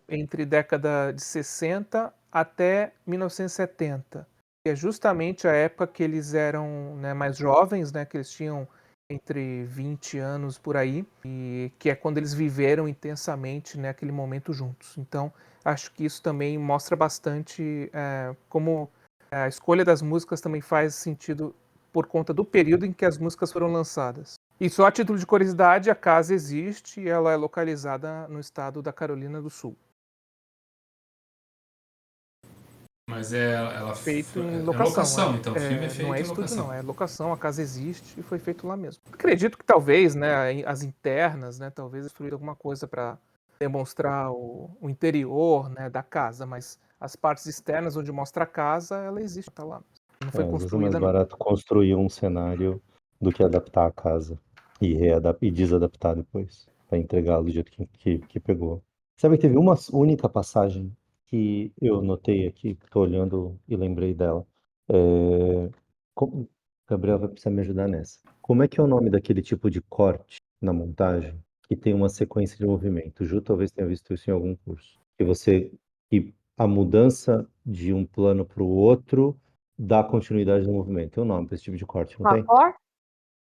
entre década de 60 até 1970, que é justamente a época que eles eram, né, mais jovens, né, que eles tinham entre 20 anos por aí, e que é quando eles viveram intensamente, né, aquele momento juntos. Então, acho que isso também mostra bastante como a escolha das músicas também faz sentido por conta do período em que as músicas foram lançadas. E só a título de curiosidade, a casa existe e ela é localizada no estado da Carolina do Sul. Mas ela Feito em é locação. locação, então o filme é Não feito é em estúdio, locação. não. É locação, a casa existe e foi feito lá mesmo. Acredito que talvez, né, as internas, né, talvez influíram alguma coisa para demonstrar o interior, né, da casa, mas as partes externas onde mostra a casa, ela existe, tá lá. Não foi Às vezes é mais construída, não. barato construir um cenário do que adaptar a casa e desadaptar depois, para entregá-lo do jeito que pegou. Sabe que teve uma única passagem que eu notei aqui, que estou olhando e lembrei dela. É, Gabriel vai precisar me ajudar nessa. Como é que é o nome daquele tipo de corte na montagem que tem uma sequência de movimento? Ju talvez tenha visto isso em algum curso. Que a mudança de um plano para o outro dá continuidade no movimento. Tem um nome para esse tipo de corte, não tem? Raccord?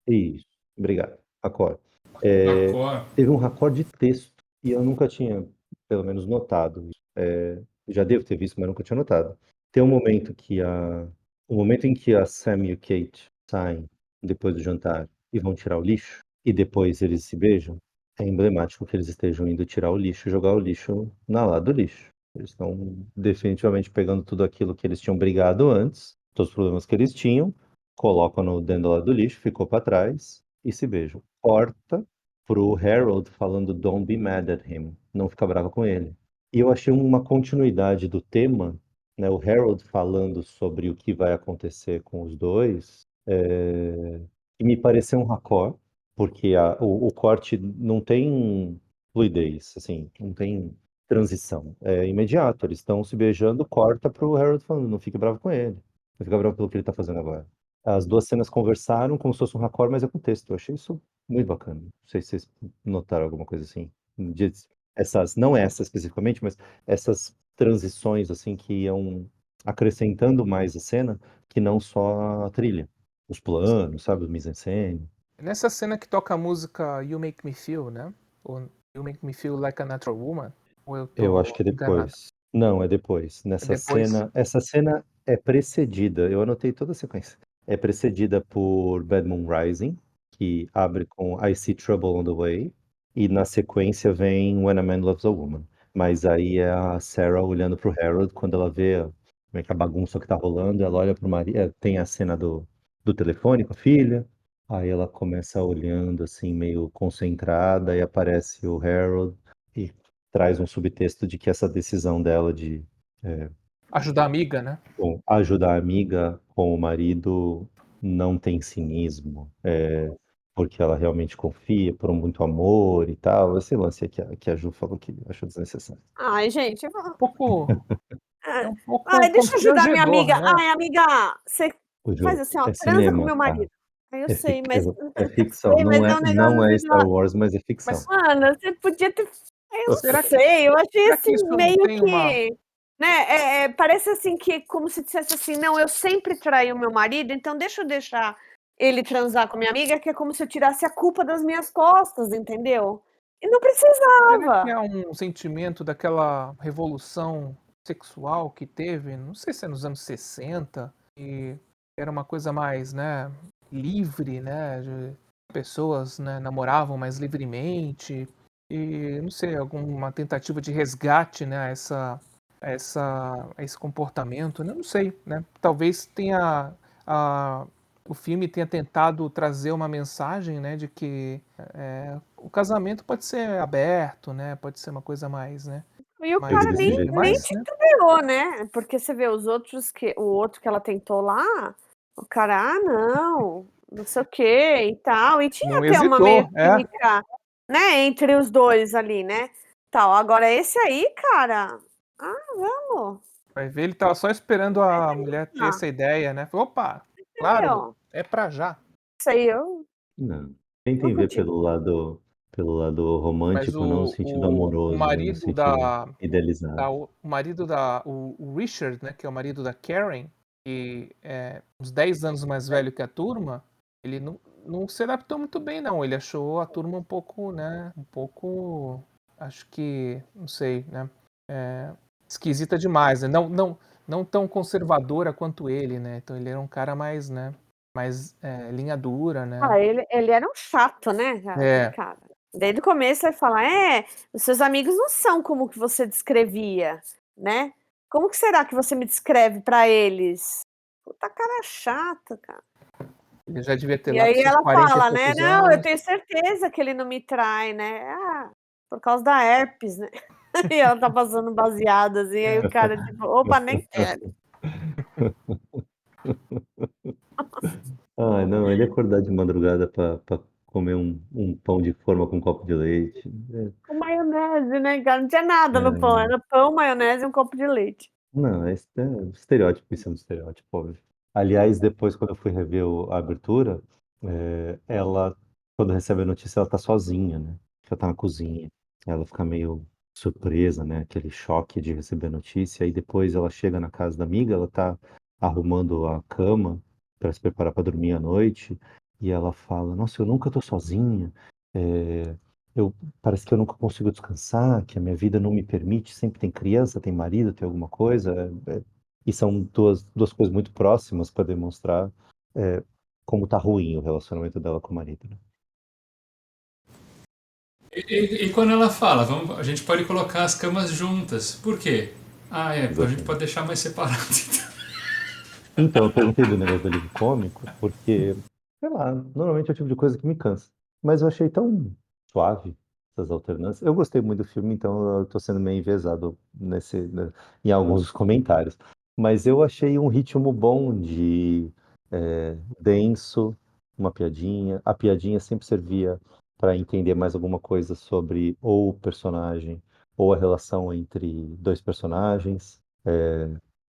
Isso. Obrigado. Raccord. É, Raccord. teve um raccord de texto e eu nunca tinha, pelo menos, notado. Já devo ter visto, mas nunca tinha notado. Tem um momento o momento em que a Sam e o Kate saem depois do jantar e vão tirar o lixo e depois eles se beijam. É emblemático que eles estejam indo tirar o lixo e jogar o lixo na lata do lixo. Eles estão definitivamente pegando tudo aquilo que eles tinham brigado antes, todos os problemas que eles tinham, colocam no dentro do lado do lixo, ficou para trás e se beijam. Corta pro Harold falando Don't be mad at him, não fica brava com ele. E eu achei uma continuidade do tema, né, o Harold falando sobre o que vai acontecer com os dois, e me pareceu um raccord, porque o corte não tem fluidez, assim, não tem transição. É imediato, eles estão se beijando, corta pro Harold falando, não fique bravo com ele, não fica bravo pelo que ele tá fazendo agora. As duas cenas conversaram como se fosse um raccord, mas é com texto. Eu achei isso muito bacana. Não sei se vocês notaram alguma coisa assim. Não essa especificamente, mas essas transições assim que iam acrescentando mais a cena, que não só a trilha, os planos, sabe, o mise-en-scène. Nessa cena que toca a música You Make Me Feel, né? Ou You Make Me Feel Like a Natural Woman? Ou eu Eu acho tô que é enganado? depois. Não, é depois. É depois? Essa cena é precedida, eu anotei toda a sequência. É precedida por Bad Moon Rising, que abre com I See Trouble on the Way, e na sequência vem When a Man Loves a Woman. Mas aí é a Sarah olhando pro Harold quando ela vê como é que a bagunça que tá rolando, ela olha pro marido, tem a cena do telefone com a filha, aí ela começa olhando assim, meio concentrada, e aparece o Harold e traz um subtexto de que essa decisão dela de Ajudar a amiga, né? ajudar a amiga com o marido não tem cinismo, porque ela realmente confia por muito amor e tal. Esse lance que a Ju falou que achou desnecessário. Ai, gente. Um pouco, é um pouco Ai, deixa eu ajudar minha constrangedor, amiga. né? Ai, amiga, você Ô, faz Ju, assim, ó, é transa com cinema, meu tá? marido. Ai, eu sei, mas É eu ficção, sei, mas é um negócio não é assim, ó. Star Wars, mas é ficção. Mas Mano, você podia ter. Eu não será que, sei, eu achei será que assim isso não meio tem uma. que. Né, parece assim que, como se dissesse assim, não, eu sempre traí o meu marido, então deixa eu deixar ele transar com a minha amiga, que é como se eu tirasse a culpa das minhas costas, entendeu? E não Será que precisava. é um sentimento daquela revolução sexual que teve? Não sei se é nos anos 60, e era uma coisa mais, né, livre, né, pessoas, né, namoravam mais livremente e não sei, alguma tentativa de resgate, né, a esse comportamento, né, não sei, né? Talvez a, o filme tenha tentado trazer uma mensagem, né, de que o casamento pode ser aberto, né, pode ser uma coisa mais, né, E o Teve cara mais desse nem livre, jeito nem mesmo. mas, né? titubeou, né, porque você vê os outros o outro que ela tentou lá, o cara: "Ah, não sei o quê e tal", e tinha Não até uma meio hesitou, química, né, entre os 2 ali, né, tal. Agora esse aí, cara, "Ah, vamos", vai ver, ele tava só esperando a mulher ter ah, essa ideia, né? Falou, opa, claro, entendeu? é pra já. Isso aí eu Não. Tentem nunca ver tive. pelo lado Mas romântico, não no sentido o amoroso, no marido sentido idealizado. o marido o Richard, né, que é o marido da Karen, que é uns 10 anos mais velho que a turma, ele não se adaptou muito bem, não. Ele achou a turma um pouco, né, acho que, não sei, né, esquisita demais, né? Não tão conservadora quanto ele, né? Então ele era um cara mais, né, mais linha dura, né? Ah, ele era um chato, né, É, cara. Desde o começo ele fala: "É, os seus amigos não são como que você descrevia, né. Como que será que você me descreve pra eles?". Puta cara chato, cara. ele já devia ter E lá com aí seus ela 40 e fala, né: poucos "Não, eu anos. tenho certeza que ele não me trai, né". "Ah, por causa da herpes, né". E ela tá passando baseado, assim, aí o cara tipo: "Opa, nem quero". Ah, não, ele acordar de madrugada pra comer um pão de forma com um copo de leite. Com maionese, né, cara, não tinha nada no pão, É, era pão, maionese e um copo de leite. não, é estereótipo em cima do estereótipo, óbvio. Aliás, depois, quando eu fui rever a abertura, ela, quando recebe a notícia, ela tá sozinha, né? Ela tá na cozinha. Ela fica meio surpresa, né? Aquele choque de receber a notícia. E depois ela chega na casa da amiga, ela tá arrumando a cama para se preparar para dormir à noite. E ela fala: Nossa, eu nunca tô sozinha. É, eu parece que eu nunca consigo descansar, que a minha vida não me permite. Sempre tem criança, tem marido, tem alguma coisa. E são duas coisas muito próximas para demonstrar é, como tá ruim o relacionamento dela com o marido, né? E quando ela fala, a gente pode colocar as camas juntas. Por quê? Ah, a gente pode Exatamente. deixar mais separado. Então, eu perguntei do negócio do alívio cômico, porque, sei lá, normalmente é o tipo de coisa que me cansa. Mas eu achei tão suave essas alternâncias. Eu gostei muito do filme, então eu tô sendo meio enviesado em alguns dos comentários. Mas eu achei um ritmo bom de denso, uma piadinha. A piadinha sempre servia para entender mais alguma coisa sobre ou o personagem ou a relação entre dois personagens.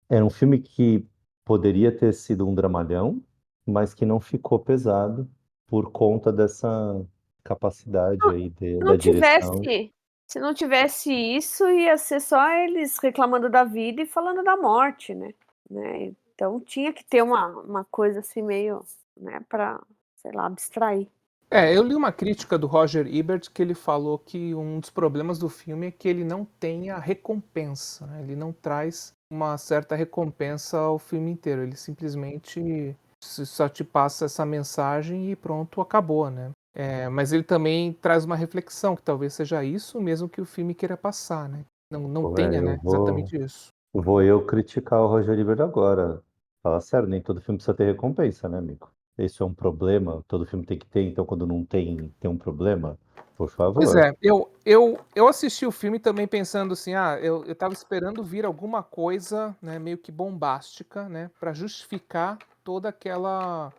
Era um filme que poderia ter sido um dramalhão, mas que não ficou pesado por conta dessa capacidade aí Se da não direção. tivesse se não tivesse isso, ia ser só eles reclamando da vida e falando da morte, né, então tinha que ter uma coisa assim meio, né, pra, sei lá, abstrair. Eu li uma crítica do Roger Ebert que ele falou que um dos problemas do filme é que ele não tem a recompensa, né? Ele não traz uma certa recompensa ao filme inteiro. Ele simplesmente só te passa essa mensagem e pronto, acabou, né? Mas ele também traz uma reflexão, que talvez seja isso mesmo que o filme queira passar, né? Não Pô, tenha, né? Exatamente isso. vou eu criticar o Roger Ebert agora. Fala sério, nem todo filme precisa ter recompensa, né, amigo? Isso é um problema, todo filme tem que ter, então quando não tem, tem um problema? Por Pois favor. é, eu assisti o filme também pensando assim, eu estava esperando vir alguma coisa, né, meio que bombástica, né, para justificar toda aquela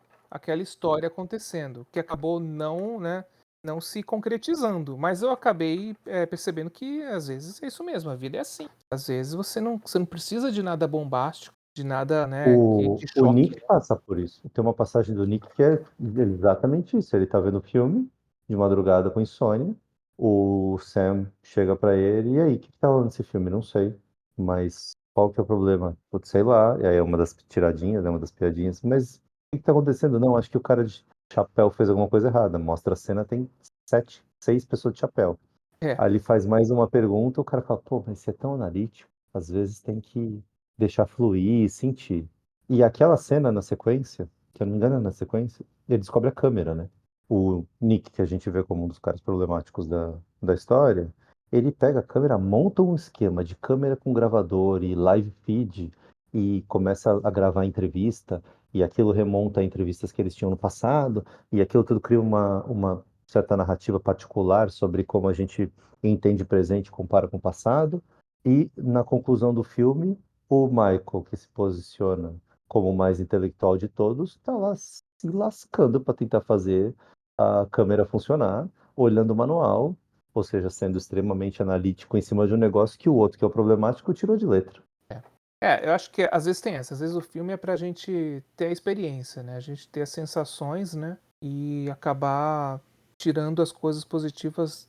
história acontecendo, que acabou não, né, não se concretizando. Mas eu acabei percebendo que às vezes é isso mesmo, a vida é assim. Às vezes você não precisa de nada bombástico, de nada, né, que te O choque. Nick passa por isso. Tem uma passagem do Nick que é exatamente isso. Ele tá vendo o filme de madrugada com insônia. O Sam chega pra ele, e aí, o que que tá rolando nesse filme? Não sei. Mas qual que é o problema? Putz, sei lá. E aí é uma das tiradinhas, é uma das piadinhas. Mas o que que tá acontecendo? Não, acho que o cara de chapéu fez alguma coisa errada. Mostra a cena, tem seis pessoas de chapéu. É, Aí ele faz mais uma pergunta, o cara fala, pô, mas você é tão analítico. Às vezes tem que deixar fluir e sentir. E aquela cena na sequência, que eu não me engano é na sequência, ele descobre a câmera, né? O Nick, que a gente vê como um dos caras problemáticos da história, ele pega a câmera, monta um esquema de câmera com gravador e live feed e começa a gravar entrevista, e aquilo remonta a entrevistas que eles tinham no passado, e aquilo tudo cria uma certa narrativa particular sobre como a gente entende o presente e compara com o passado. E na conclusão do filme, o Michael, que se posiciona como o mais intelectual de todos, está lá se lascando para tentar fazer a câmera funcionar, olhando o manual, ou seja, sendo extremamente analítico em cima de um negócio que o outro, que é o problemático, tirou de letra. Eu acho que às vezes tem essa. Às vezes o filme é pra gente ter a experiência, né? A gente ter as sensações, né? E acabar tirando as coisas positivas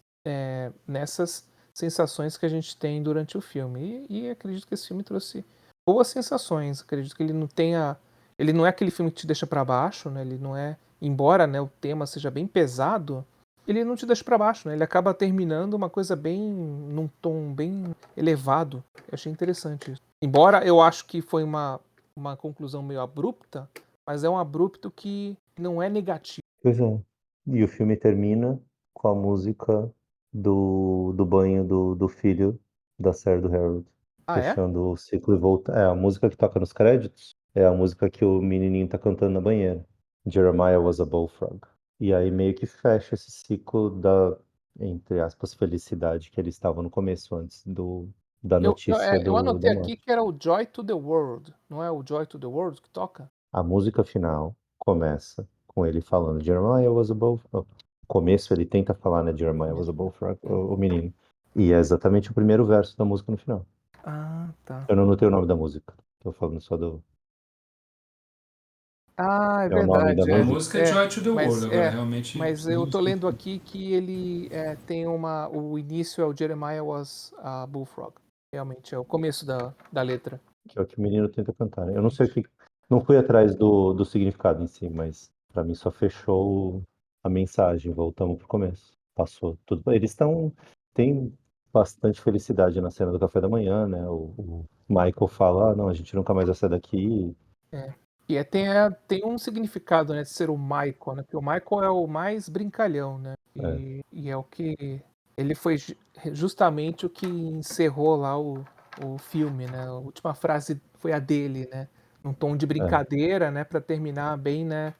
nessas sensações que a gente tem durante o filme. E acredito que esse filme trouxe boas sensações. Acredito que ele não tenha. Ele não é aquele filme que te deixa pra baixo, né? Ele não é. Embora, né, o tema seja bem pesado, ele não te deixa pra baixo, né? Ele acaba terminando uma coisa bem. Num tom bem elevado. Eu achei interessante isso. Embora eu acho que foi uma conclusão meio abrupta, mas é um abrupto que não é negativo. Pois é. E o filme termina com a música do banho do filho da Sarah do Harold, Ah, é? fechando o ciclo e volta. É a música que toca nos créditos, é a música que o menininho tá cantando na banheira. Jeremiah was a bullfrog. E aí meio que fecha esse ciclo da, entre aspas, felicidade que ele estava no começo, antes da notícia Eu da anotei aqui morte. que era o Joy to the World. Não é o Joy to the World que toca? A música final começa com ele falando Jeremiah was a bullfrog. No começo ele tenta falar, né, Jeremiah was a bullfrog, o menino. E é exatamente o primeiro verso da música no final. Ah, tá. Eu não notei o nome da música. Tô falando só do. Ah, é É o nome da verdade. A música? música é Joy to the World, agora realmente. Mas eu tô lendo aqui que ele tem uma. O início é o Jeremiah was a Bullfrog. Realmente, é o começo da letra. Que é o que o menino tenta cantar. Eu não sei o que. Não fui atrás do significado em si, mas pra mim só fechou a mensagem. Voltamos pro começo. Passou tudo. Eles estão. Tem bastante felicidade na cena do café da manhã, né? O Michael fala: ah, não, a gente nunca mais vai sair daqui. É. E tem um significado, né, de ser o Michael, né? Porque o Michael é o mais brincalhão, né? É. E é o que. Ele foi justamente o que encerrou lá o filme, né? A última frase foi a dele, né? Num tom de brincadeira, né? Pra terminar bem, né?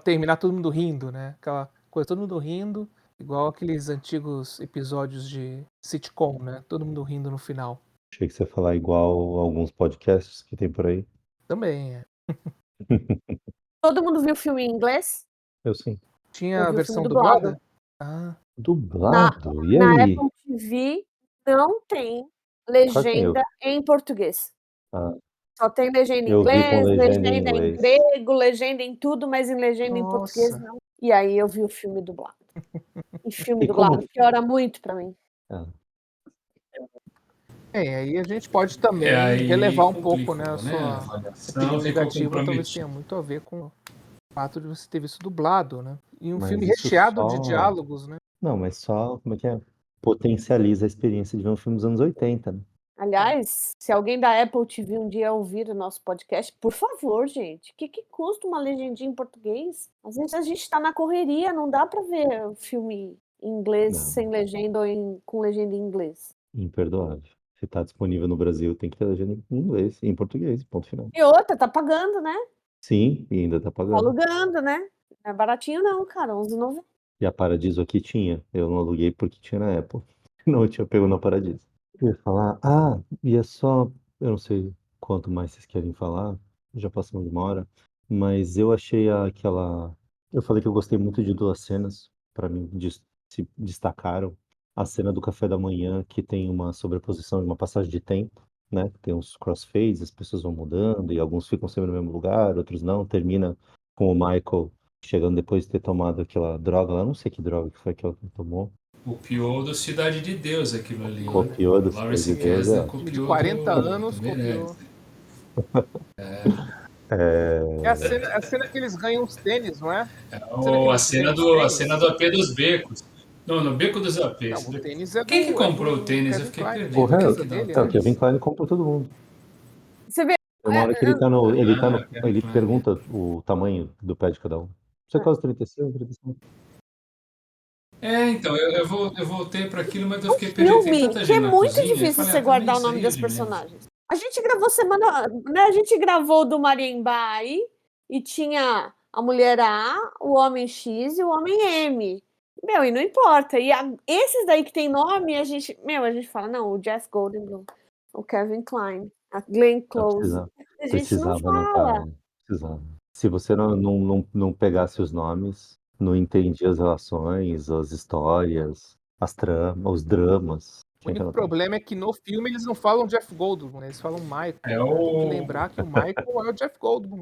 Terminar todo mundo rindo, né? Aquela coisa, todo mundo rindo, igual aqueles antigos episódios de sitcom, né? Todo mundo rindo no final. Achei que você ia falar igual alguns podcasts que tem por aí. Também, é. Todo mundo viu o filme em inglês? Eu sim. Tinha Eu a vi o filme versão dublado. dublada? Ah. Na, Dublado? E na aí? Apple TV não tem Claro que tem. legenda em português. Ah, Só tem legenda em eu vi com inglês, legenda em legenda em inglês. grego, legenda em tudo, mas em legenda em português Nossa. não. E aí eu vi o filme dublado. E filme E como. dublado piora muito pra mim. Ah, Aí a gente pode É, também aí relevar um pouco, complicou, né, a né? A sua avaliação opinião ficou negativa, talvez comprometida. tenha muito a ver com o fato de você ter visto dublado, né? E um mas filme isso recheado de só. diálogos, né? Não, mas só. Como é que é? Potencializa a experiência de ver um filme dos anos 80, né? Aliás, se alguém da Apple TV um dia ouvir o nosso podcast, por favor, gente, o que custa uma legendinha em português? Às vezes a gente tá na correria, não dá pra ver o filme em inglês Não. sem legenda ou com legenda em inglês. Imperdoável. Se tá disponível no Brasil, tem que ter legenda em inglês e em português, ponto final. E outra, tá pagando, né? Sim, e ainda tá Tá pagando. alugando, né? Não é baratinho não, cara, R$11,90. E a Paradiso aqui tinha. Eu não aluguei porque tinha na Apple. Não tinha pego na Paradiso. Eu ia falar, e é só. Eu não sei quanto mais vocês querem falar, já passamos de uma hora, mas eu achei aquela. Eu falei que eu gostei muito de duas cenas, para mim, se destacaram. A cena do café da manhã, que tem uma sobreposição de uma passagem de tempo, né? Tem uns crossfades, as pessoas vão mudando, e alguns ficam sempre no mesmo lugar, outros não. Termina com o Michael chegando depois de ter tomado aquela droga lá, não sei que droga que foi que ele tomou. Copiou do Cidade de Deus aquilo ali. Copiou do O Lawrence Cidade de Deus, Kasdan é. Filme de copiou 40 do anos, Meirelles. copiou. É a cena que eles ganham os tênis, não é? A cena do AP dos Becos. Não, no Beco dos Não, APs. o tênis é do Quem que comprou do o tênis? Eu Kevin fiquei Kline, perdido. da O casa Harold, dele, o né? Kevin Kline comprou todo mundo. Você vê, Tem uma hora que ele Klein. pergunta o tamanho do pé de cada um. Você calça 35, 35? Então, eu voltei para aquilo, mas eu Um fiquei perdido. Tem filme tanta que gente é na muito cozinha. Eu difícil falei, você também guardar o isso nome aí das eu me lembro. personagens. A gente gravou né, a gente gravou do Mariembai e tinha a mulher A, o homem X e o homem M. Meu, e não importa. E esses daí que tem nome, a gente fala, não, o Jeff Goldblum, o Kevin Kline, a Glenn Não Close. A gente não precisava anotar, fala. né? Precisava. Se você não pegasse os nomes, não entendia as relações, as histórias, os dramas, O tinha que único anotar. problema é que no filme eles não falam Jeff Goldblum, né? Eles falam Michael. É Tem que o. lembrar que o Michael é o Jeff Goldblum.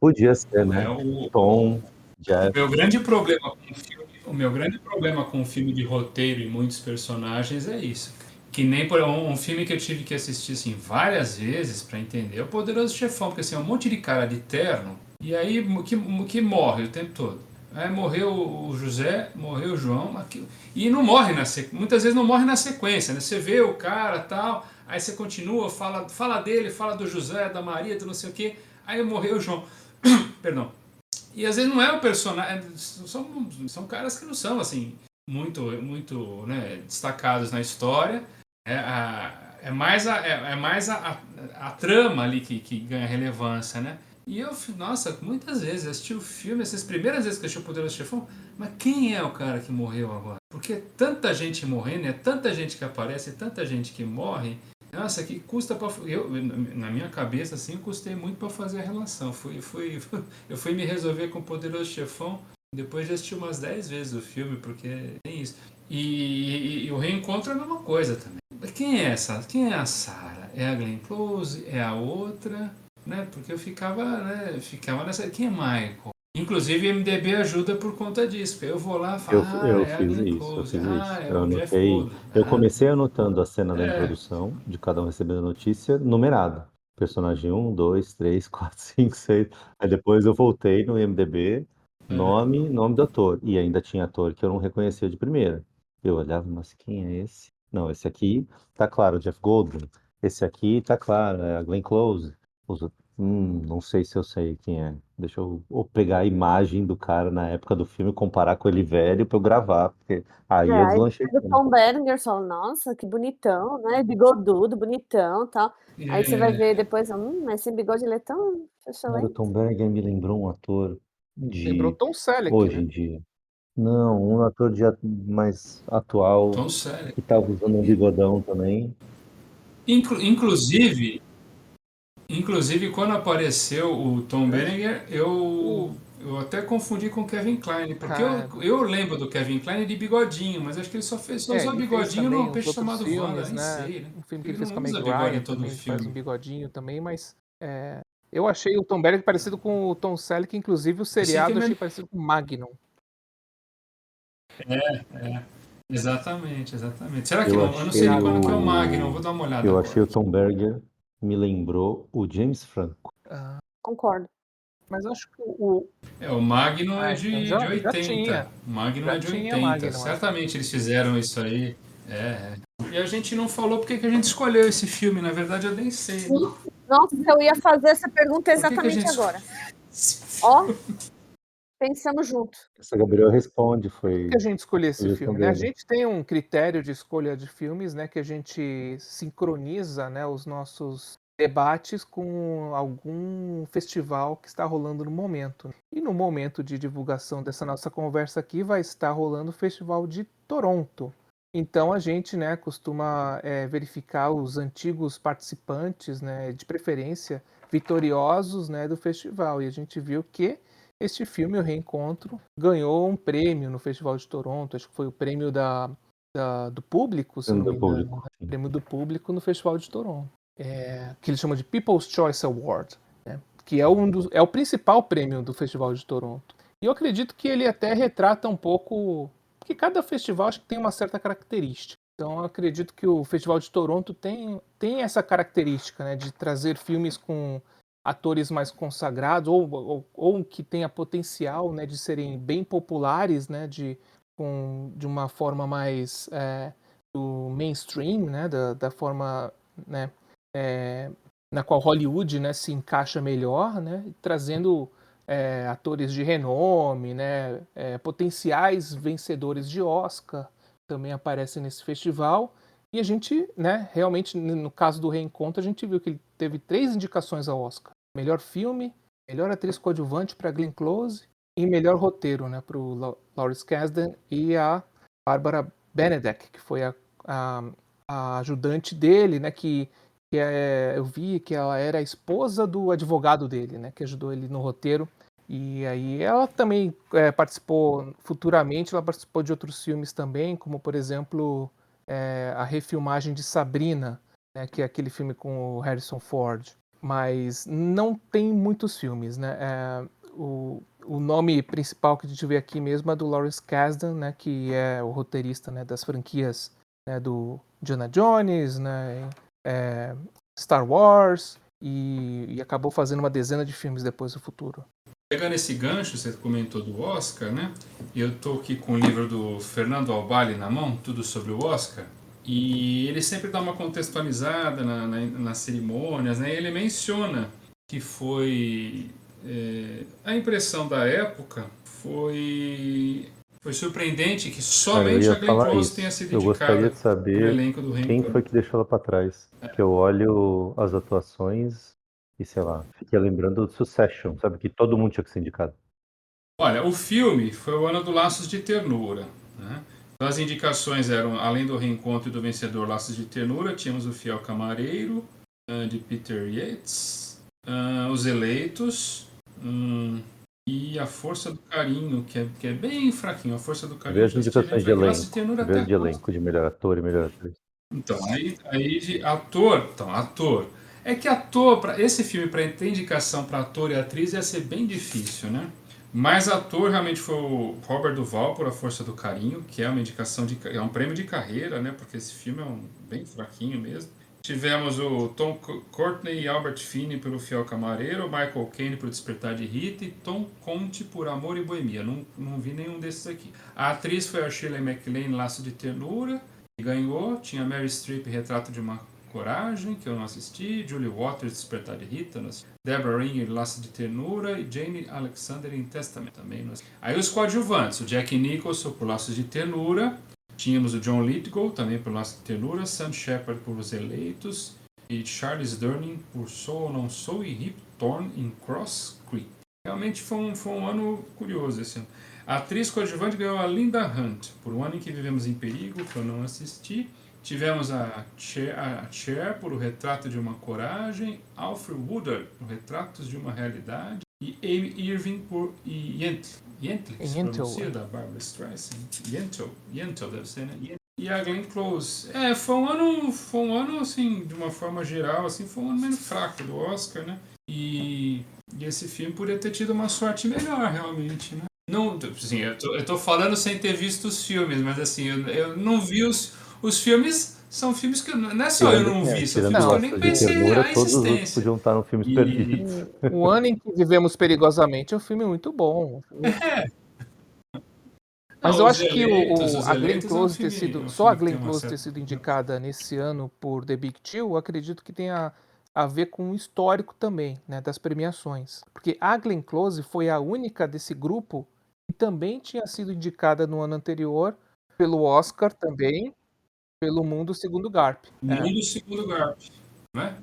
Podia ser, É né? o. Tom, Jeff. Meu grande problema com o filme, o meu grande problema com um filme de roteiro e muitos personagens é isso. Que nem por um filme que eu tive que assistir assim várias vezes para entender é o Poderoso Chefão, porque assim, é um monte de cara de terno e aí que morre o tempo todo. Aí morreu o José, morreu o João, e não morre muitas vezes não morre na sequência, né? Você vê o cara tal, aí você continua, fala dele, fala do José, da Maria, do não sei o quê, aí morreu o João. Perdão. E às vezes não é o personagem, são caras que não são assim muito né, destacados na história. É mais a trama ali que ganha relevância, né? E eu, nossa, muitas vezes assisti o filme, essas primeiras vezes que eu assisti o Poderoso Chefão, mas quem é o cara que morreu agora? Porque tanta gente morrendo, é tanta gente que aparece, tanta gente que morre. Nossa, que custa para na minha cabeça assim, eu custei muito para fazer a relação. Eu fui me resolver com o Poderoso Chefão depois de assistir umas 10 vezes o filme, porque tem isso. E o reencontro é a mesma coisa também. Quem é essa? Quem é a Sarah? É a Glenn Close? É a outra? Né? Porque eu ficava nessa. Quem é Michael? Inclusive, o MDB ajuda por conta disso. Porque eu vou lá e falo, Eu é a fiz Glenn isso, eu Close. fiz isso. É Eu o Jeff anotei. Goldblum. Eu comecei anotando a cena da É, introdução, de cada um recebendo a notícia, numerada. Personagem 1, 2, 3, 4, 5, 6. Aí depois eu voltei no IMDb, nome do ator. E ainda tinha ator que eu não reconhecia de primeira. Eu olhava, mas quem é esse? Não, esse aqui tá claro, o Jeff Goldblum. Esse aqui tá claro, é a Glenn Close. Não sei se eu sei quem é. Deixa eu pegar a imagem do cara na época do filme e comparar com ele velho pra eu gravar, porque aí eu Aí deslanchei pega o tudo. Tom Berenger, fala, nossa, que bonitão, né? Bigodudo, bonitão, tal. Aí você vai ver depois, mas esse bigode ele é tão Cara, o excelente. Tom Berger me lembrou um ator Lembrou de Tom Selleck, hoje né? em dia. Não, um ator mais atual, Tom Selleck. que tava usando um bigodão também. Inclusive, quando apareceu o Tom Berenger, O, eu até confundi com o Kevin Kline, porque ah, eu lembro do Kevin Kline de bigodinho, mas acho que ele só usou ele fez bigodinho também num uns peixe outros chamado Wanda, filmes, nem né? sei, né? Um filme que Ele ele fez com a não Meg usa bigode em Ryan todo também, ele faz um filme. bigodinho também, mas eu achei o Tom Berenger parecido com o Tom Selleck, inclusive o Eu sei que é seriado eu achei parecido com o Magnum. exatamente, exatamente. Será que Eu não? Eu não sei nem achei quando que é o Magnum, o, vou dar uma olhada eu agora achei o aqui. Tom Berger me lembrou o James Franco. Ah, Concordo. mas acho que O Magnum é então de já 80. tinha. O Magnum Já é de tinha 80. Magnum, é. Certamente eles fizeram isso aí. É. E a gente não falou porque que a gente escolheu esse filme. Na verdade, eu nem sei. Né? Nossa, eu ia fazer essa pergunta Por que a exatamente gente escolheu agora. esse Ó, filme? pensamos junto. Essa Gabriel responde, Por que foi a gente escolheu a esse sugestão filme, né? A dele. gente tem um critério de escolha de filmes, né, que a gente sincroniza, né, os nossos debates com algum festival que está rolando no momento. E no momento de divulgação dessa nossa conversa aqui vai estar rolando o Festival de Toronto. Então a gente, né, costuma verificar os antigos participantes, né, de preferência vitoriosos, né, do festival. E a gente viu que este filme, O Reencontro, ganhou um prêmio no Festival de Toronto, acho que foi o prêmio do público, se eu não Do me engano, público. né? Prêmio do público no Festival de Toronto, que eles chamam de People's Choice Award, né? Que é o principal prêmio do Festival de Toronto. E eu acredito que ele até retrata um pouco, porque cada festival acho que tem uma certa característica. Então eu acredito que o Festival de Toronto tem essa característica, né, de trazer filmes com atores mais consagrados ou que tenha potencial, né, de serem bem populares, né, de uma forma mais do mainstream, né, da forma, né, na qual Hollywood, né, se encaixa melhor, né, trazendo atores de renome, né, potenciais vencedores de Oscar também aparecem nesse festival. E a gente, né, realmente, no caso do Reencontro, a gente viu que ele teve 3 indicações ao Oscar. Melhor filme, melhor atriz coadjuvante para Glenn Close e melhor roteiro, né, para o Lawrence Kasdan e a Barbara Benedek, que foi a ajudante dele, né, eu vi que ela era a esposa do advogado dele, né, que ajudou ele no roteiro. E aí ela também participou futuramente, ela participou de outros filmes também, como por exemplo a refilmagem de Sabrina, né, que é aquele filme com o Harrison Ford. Mas não tem muitos filmes, né? O nome principal que a gente vê aqui mesmo é do Lawrence Kasdan, né, que é o roteirista, né, das franquias, né, do Indiana Jones, né, Star Wars, e acabou fazendo uma dezena de filmes depois do futuro. Pegando esse gancho, você comentou do Oscar, né? Eu tô aqui com o livro do Fernando Albali na mão, Tudo sobre o Oscar, e ele sempre dá uma contextualizada nas cerimônias, né? Ele menciona que foi a impressão da época foi surpreendente que somente eu a ia Glenn falar Close isso. tenha sido Eu gostaria indicada de pro saber elenco do quem Reencontro. foi que deixou ela pra trás. Porque eu olho as atuações e, sei lá, fiquei lembrando do Succession, sabe? Que todo mundo tinha que ser indicado. Olha, o filme foi o ano do Laços de Ternura, né? Então, as indicações eram, além do Reencontro e do vencedor Laços de Ternura, tínhamos o Fiel Camareiro, de Peter Yates, Os Eleitos, e A Força do Carinho, que é bem fraquinho. A Força do Carinho Vê as já estive bem indicações de fraquinho. Laços de elenco. Ternura Vê até as de elenco, de melhor ator e melhor atriz. então, aí de ator. Então, ator. É que ator, esse filme, para ter indicação para ator e atriz, ia ser bem difícil, né? Mas ator realmente foi o Robert Duvall por A Força do Carinho, que é uma indicação é um prêmio de carreira, né? Porque esse filme é bem fraquinho mesmo. Tivemos o Tom Courtenay e Albert Finney pelo Fiel Camareiro, Michael Caine por Despertar de Rita e Tom Conte por Amor e Boemia. Não vi nenhum desses aqui. A atriz foi a Shirley MacLaine, Laço de Ternura, que ganhou. Tinha Mary Streep, Retrato de uma Coragem, que eu não assisti, Julie Waters, Despertar de Rita, Deborah Ringer, Laço de Ternura e Jane Alexander em Testament, também. Aí os coadjuvantes, o Jack Nicholson por Laços de Ternura, tínhamos o John Lithgow também por Laços de Ternura, Sam Shepard por Os Eleitos e Charles Durning por Sou ou Não Sou e Rip Torn em Cross Creek. Realmente foi um ano curioso esse ano. A atriz coadjuvante ganhou a Linda Hunt por O Ano em que Vivemos em Perigo, que eu não assisti. Tivemos a Cher por O Retrato de uma Coragem, Alfred Woodard por Retratos de uma Realidade e Amy Irving por Yentl, que se pronuncia, da Barbara Streisand. Yentl deve ser, né? E a Glenn Close. Foi um ano assim, de uma forma geral, assim, foi um ano meio fraco do Oscar, né? E esse filme poderia ter tido uma sorte melhor, realmente, né? Não, assim, eu tô falando sem ter visto os filmes, mas assim, eu não vi os filmes. São filmes que não é só eu não vi, são filmes que eu nem Laços de conhecia Ternura, a todos os outros existência. podiam estar no Filmes Perdidos. O Ano em que Vivemos Perigosamente é um filme muito bom. Mas Não, eu Os acho que Eleitos, a Glenn Close ter é um sido. Só filme a que tem Glenn uma Close ter certa... sido indicada nesse ano por The Big Chill, eu acredito que tenha a ver com o histórico também, né, das premiações. Porque a Glenn Close foi a única desse grupo que também tinha sido indicada no ano anterior pelo Oscar também, pelo Mundo Segundo Garp. Mundo Segundo Garp, né?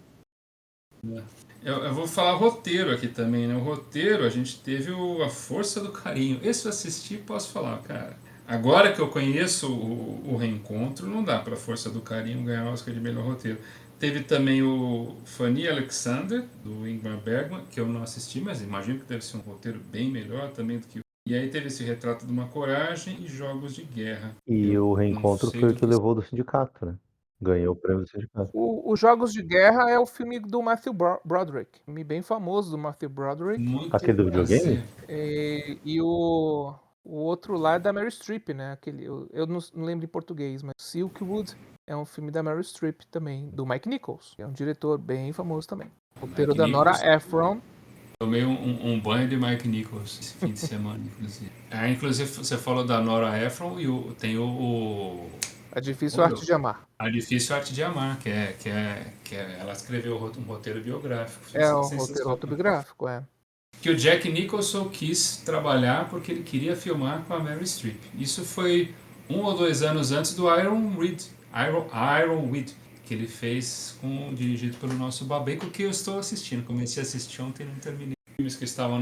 Eu vou falar roteiro aqui também, né? O roteiro, a gente teve A Força do Carinho. Esse eu assisti, posso falar, cara. Agora que eu conheço o Reencontro, não dá pra Força do Carinho ganhar o Oscar de melhor roteiro. Teve também o Fanny Alexander, do Ingmar Bergman, que eu não assisti, mas imagino que deve ser um roteiro bem melhor também do que... E aí teve esse Retrato de uma Coragem e Jogos de Guerra. E o Reencontro foi o que levou levou do sindicato, né? Ganhou o prêmio do sindicato. Os Jogos de Guerra é o filme do Matthew Broderick, filme bem famoso do Matthew Broderick. muito Aquele do videogame? E o outro lá é da Meryl Streep, né? Eu não lembro em português, mas Silkwood é um filme da Meryl Streep também, do Mike Nichols, que é um diretor bem famoso também. O roteiro da Nora Ephron. Tomei um banho de Mike Nichols esse fim de semana, inclusive. Inclusive, você falou da Nora Ephron e tem A Difícil Arte de Amar. A Difícil Arte de Amar, ela escreveu um roteiro biográfico. É um roteiro autobiográfico, é. Que o Jack Nicholson quis trabalhar porque ele queria filmar com a Meryl Streep. Isso foi 1 ou 2 anos antes do Iron Weed, que ele fez dirigido pelo nosso Babeco, que eu estou assistindo. Comecei a assistir ontem e não terminei. Filmes que estavam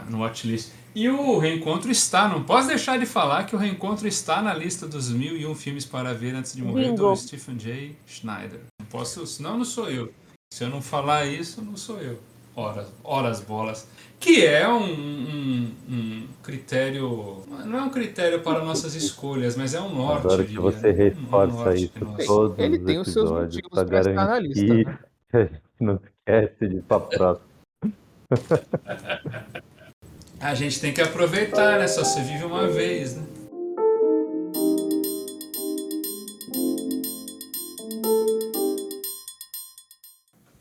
no watchlist. E o Reencontro está, não posso deixar de falar que o Reencontro está na lista dos 1001 filmes para ver antes de morrer, Bingo. do Stephen J. Schneider. Não posso, senão não sou eu. Se eu não falar isso, não sou eu. Horas bolas. Que é um critério, não é um critério para nossas escolhas, mas é um norte. Adoro que você reforça isso todos Ele os tem os seus episódios motivos para para estar na lista, garantir né? que a gente não esquece de ir pra próxima. A gente tem que aproveitar, né? Só se vive uma vez, né?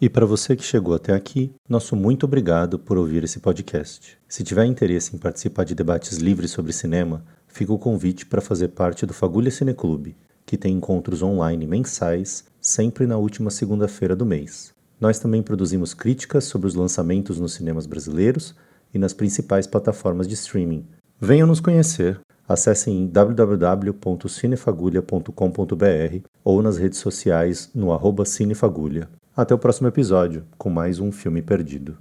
E para você que chegou até aqui, nosso muito obrigado por ouvir esse podcast. Se tiver interesse em participar de debates livres sobre cinema, fica o convite para fazer parte do Fagulha Cineclube, que tem encontros online mensais, sempre na última segunda-feira do mês. Nós também produzimos críticas sobre os lançamentos nos cinemas brasileiros e nas principais plataformas de streaming. Venham nos conhecer. Acessem www.cinefagulha.com.br ou nas redes sociais no @cinefagulha. Até o próximo episódio, com mais um filme perdido.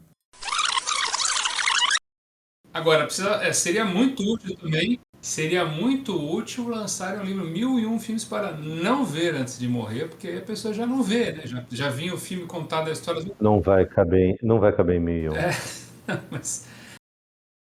Agora, seria muito útil também, seria muito útil lançar um livro 1001 filmes para não ver antes de morrer, porque aí a pessoa já não vê, né? Já vinha o filme contado a história. Não vai caber em 1001. Mas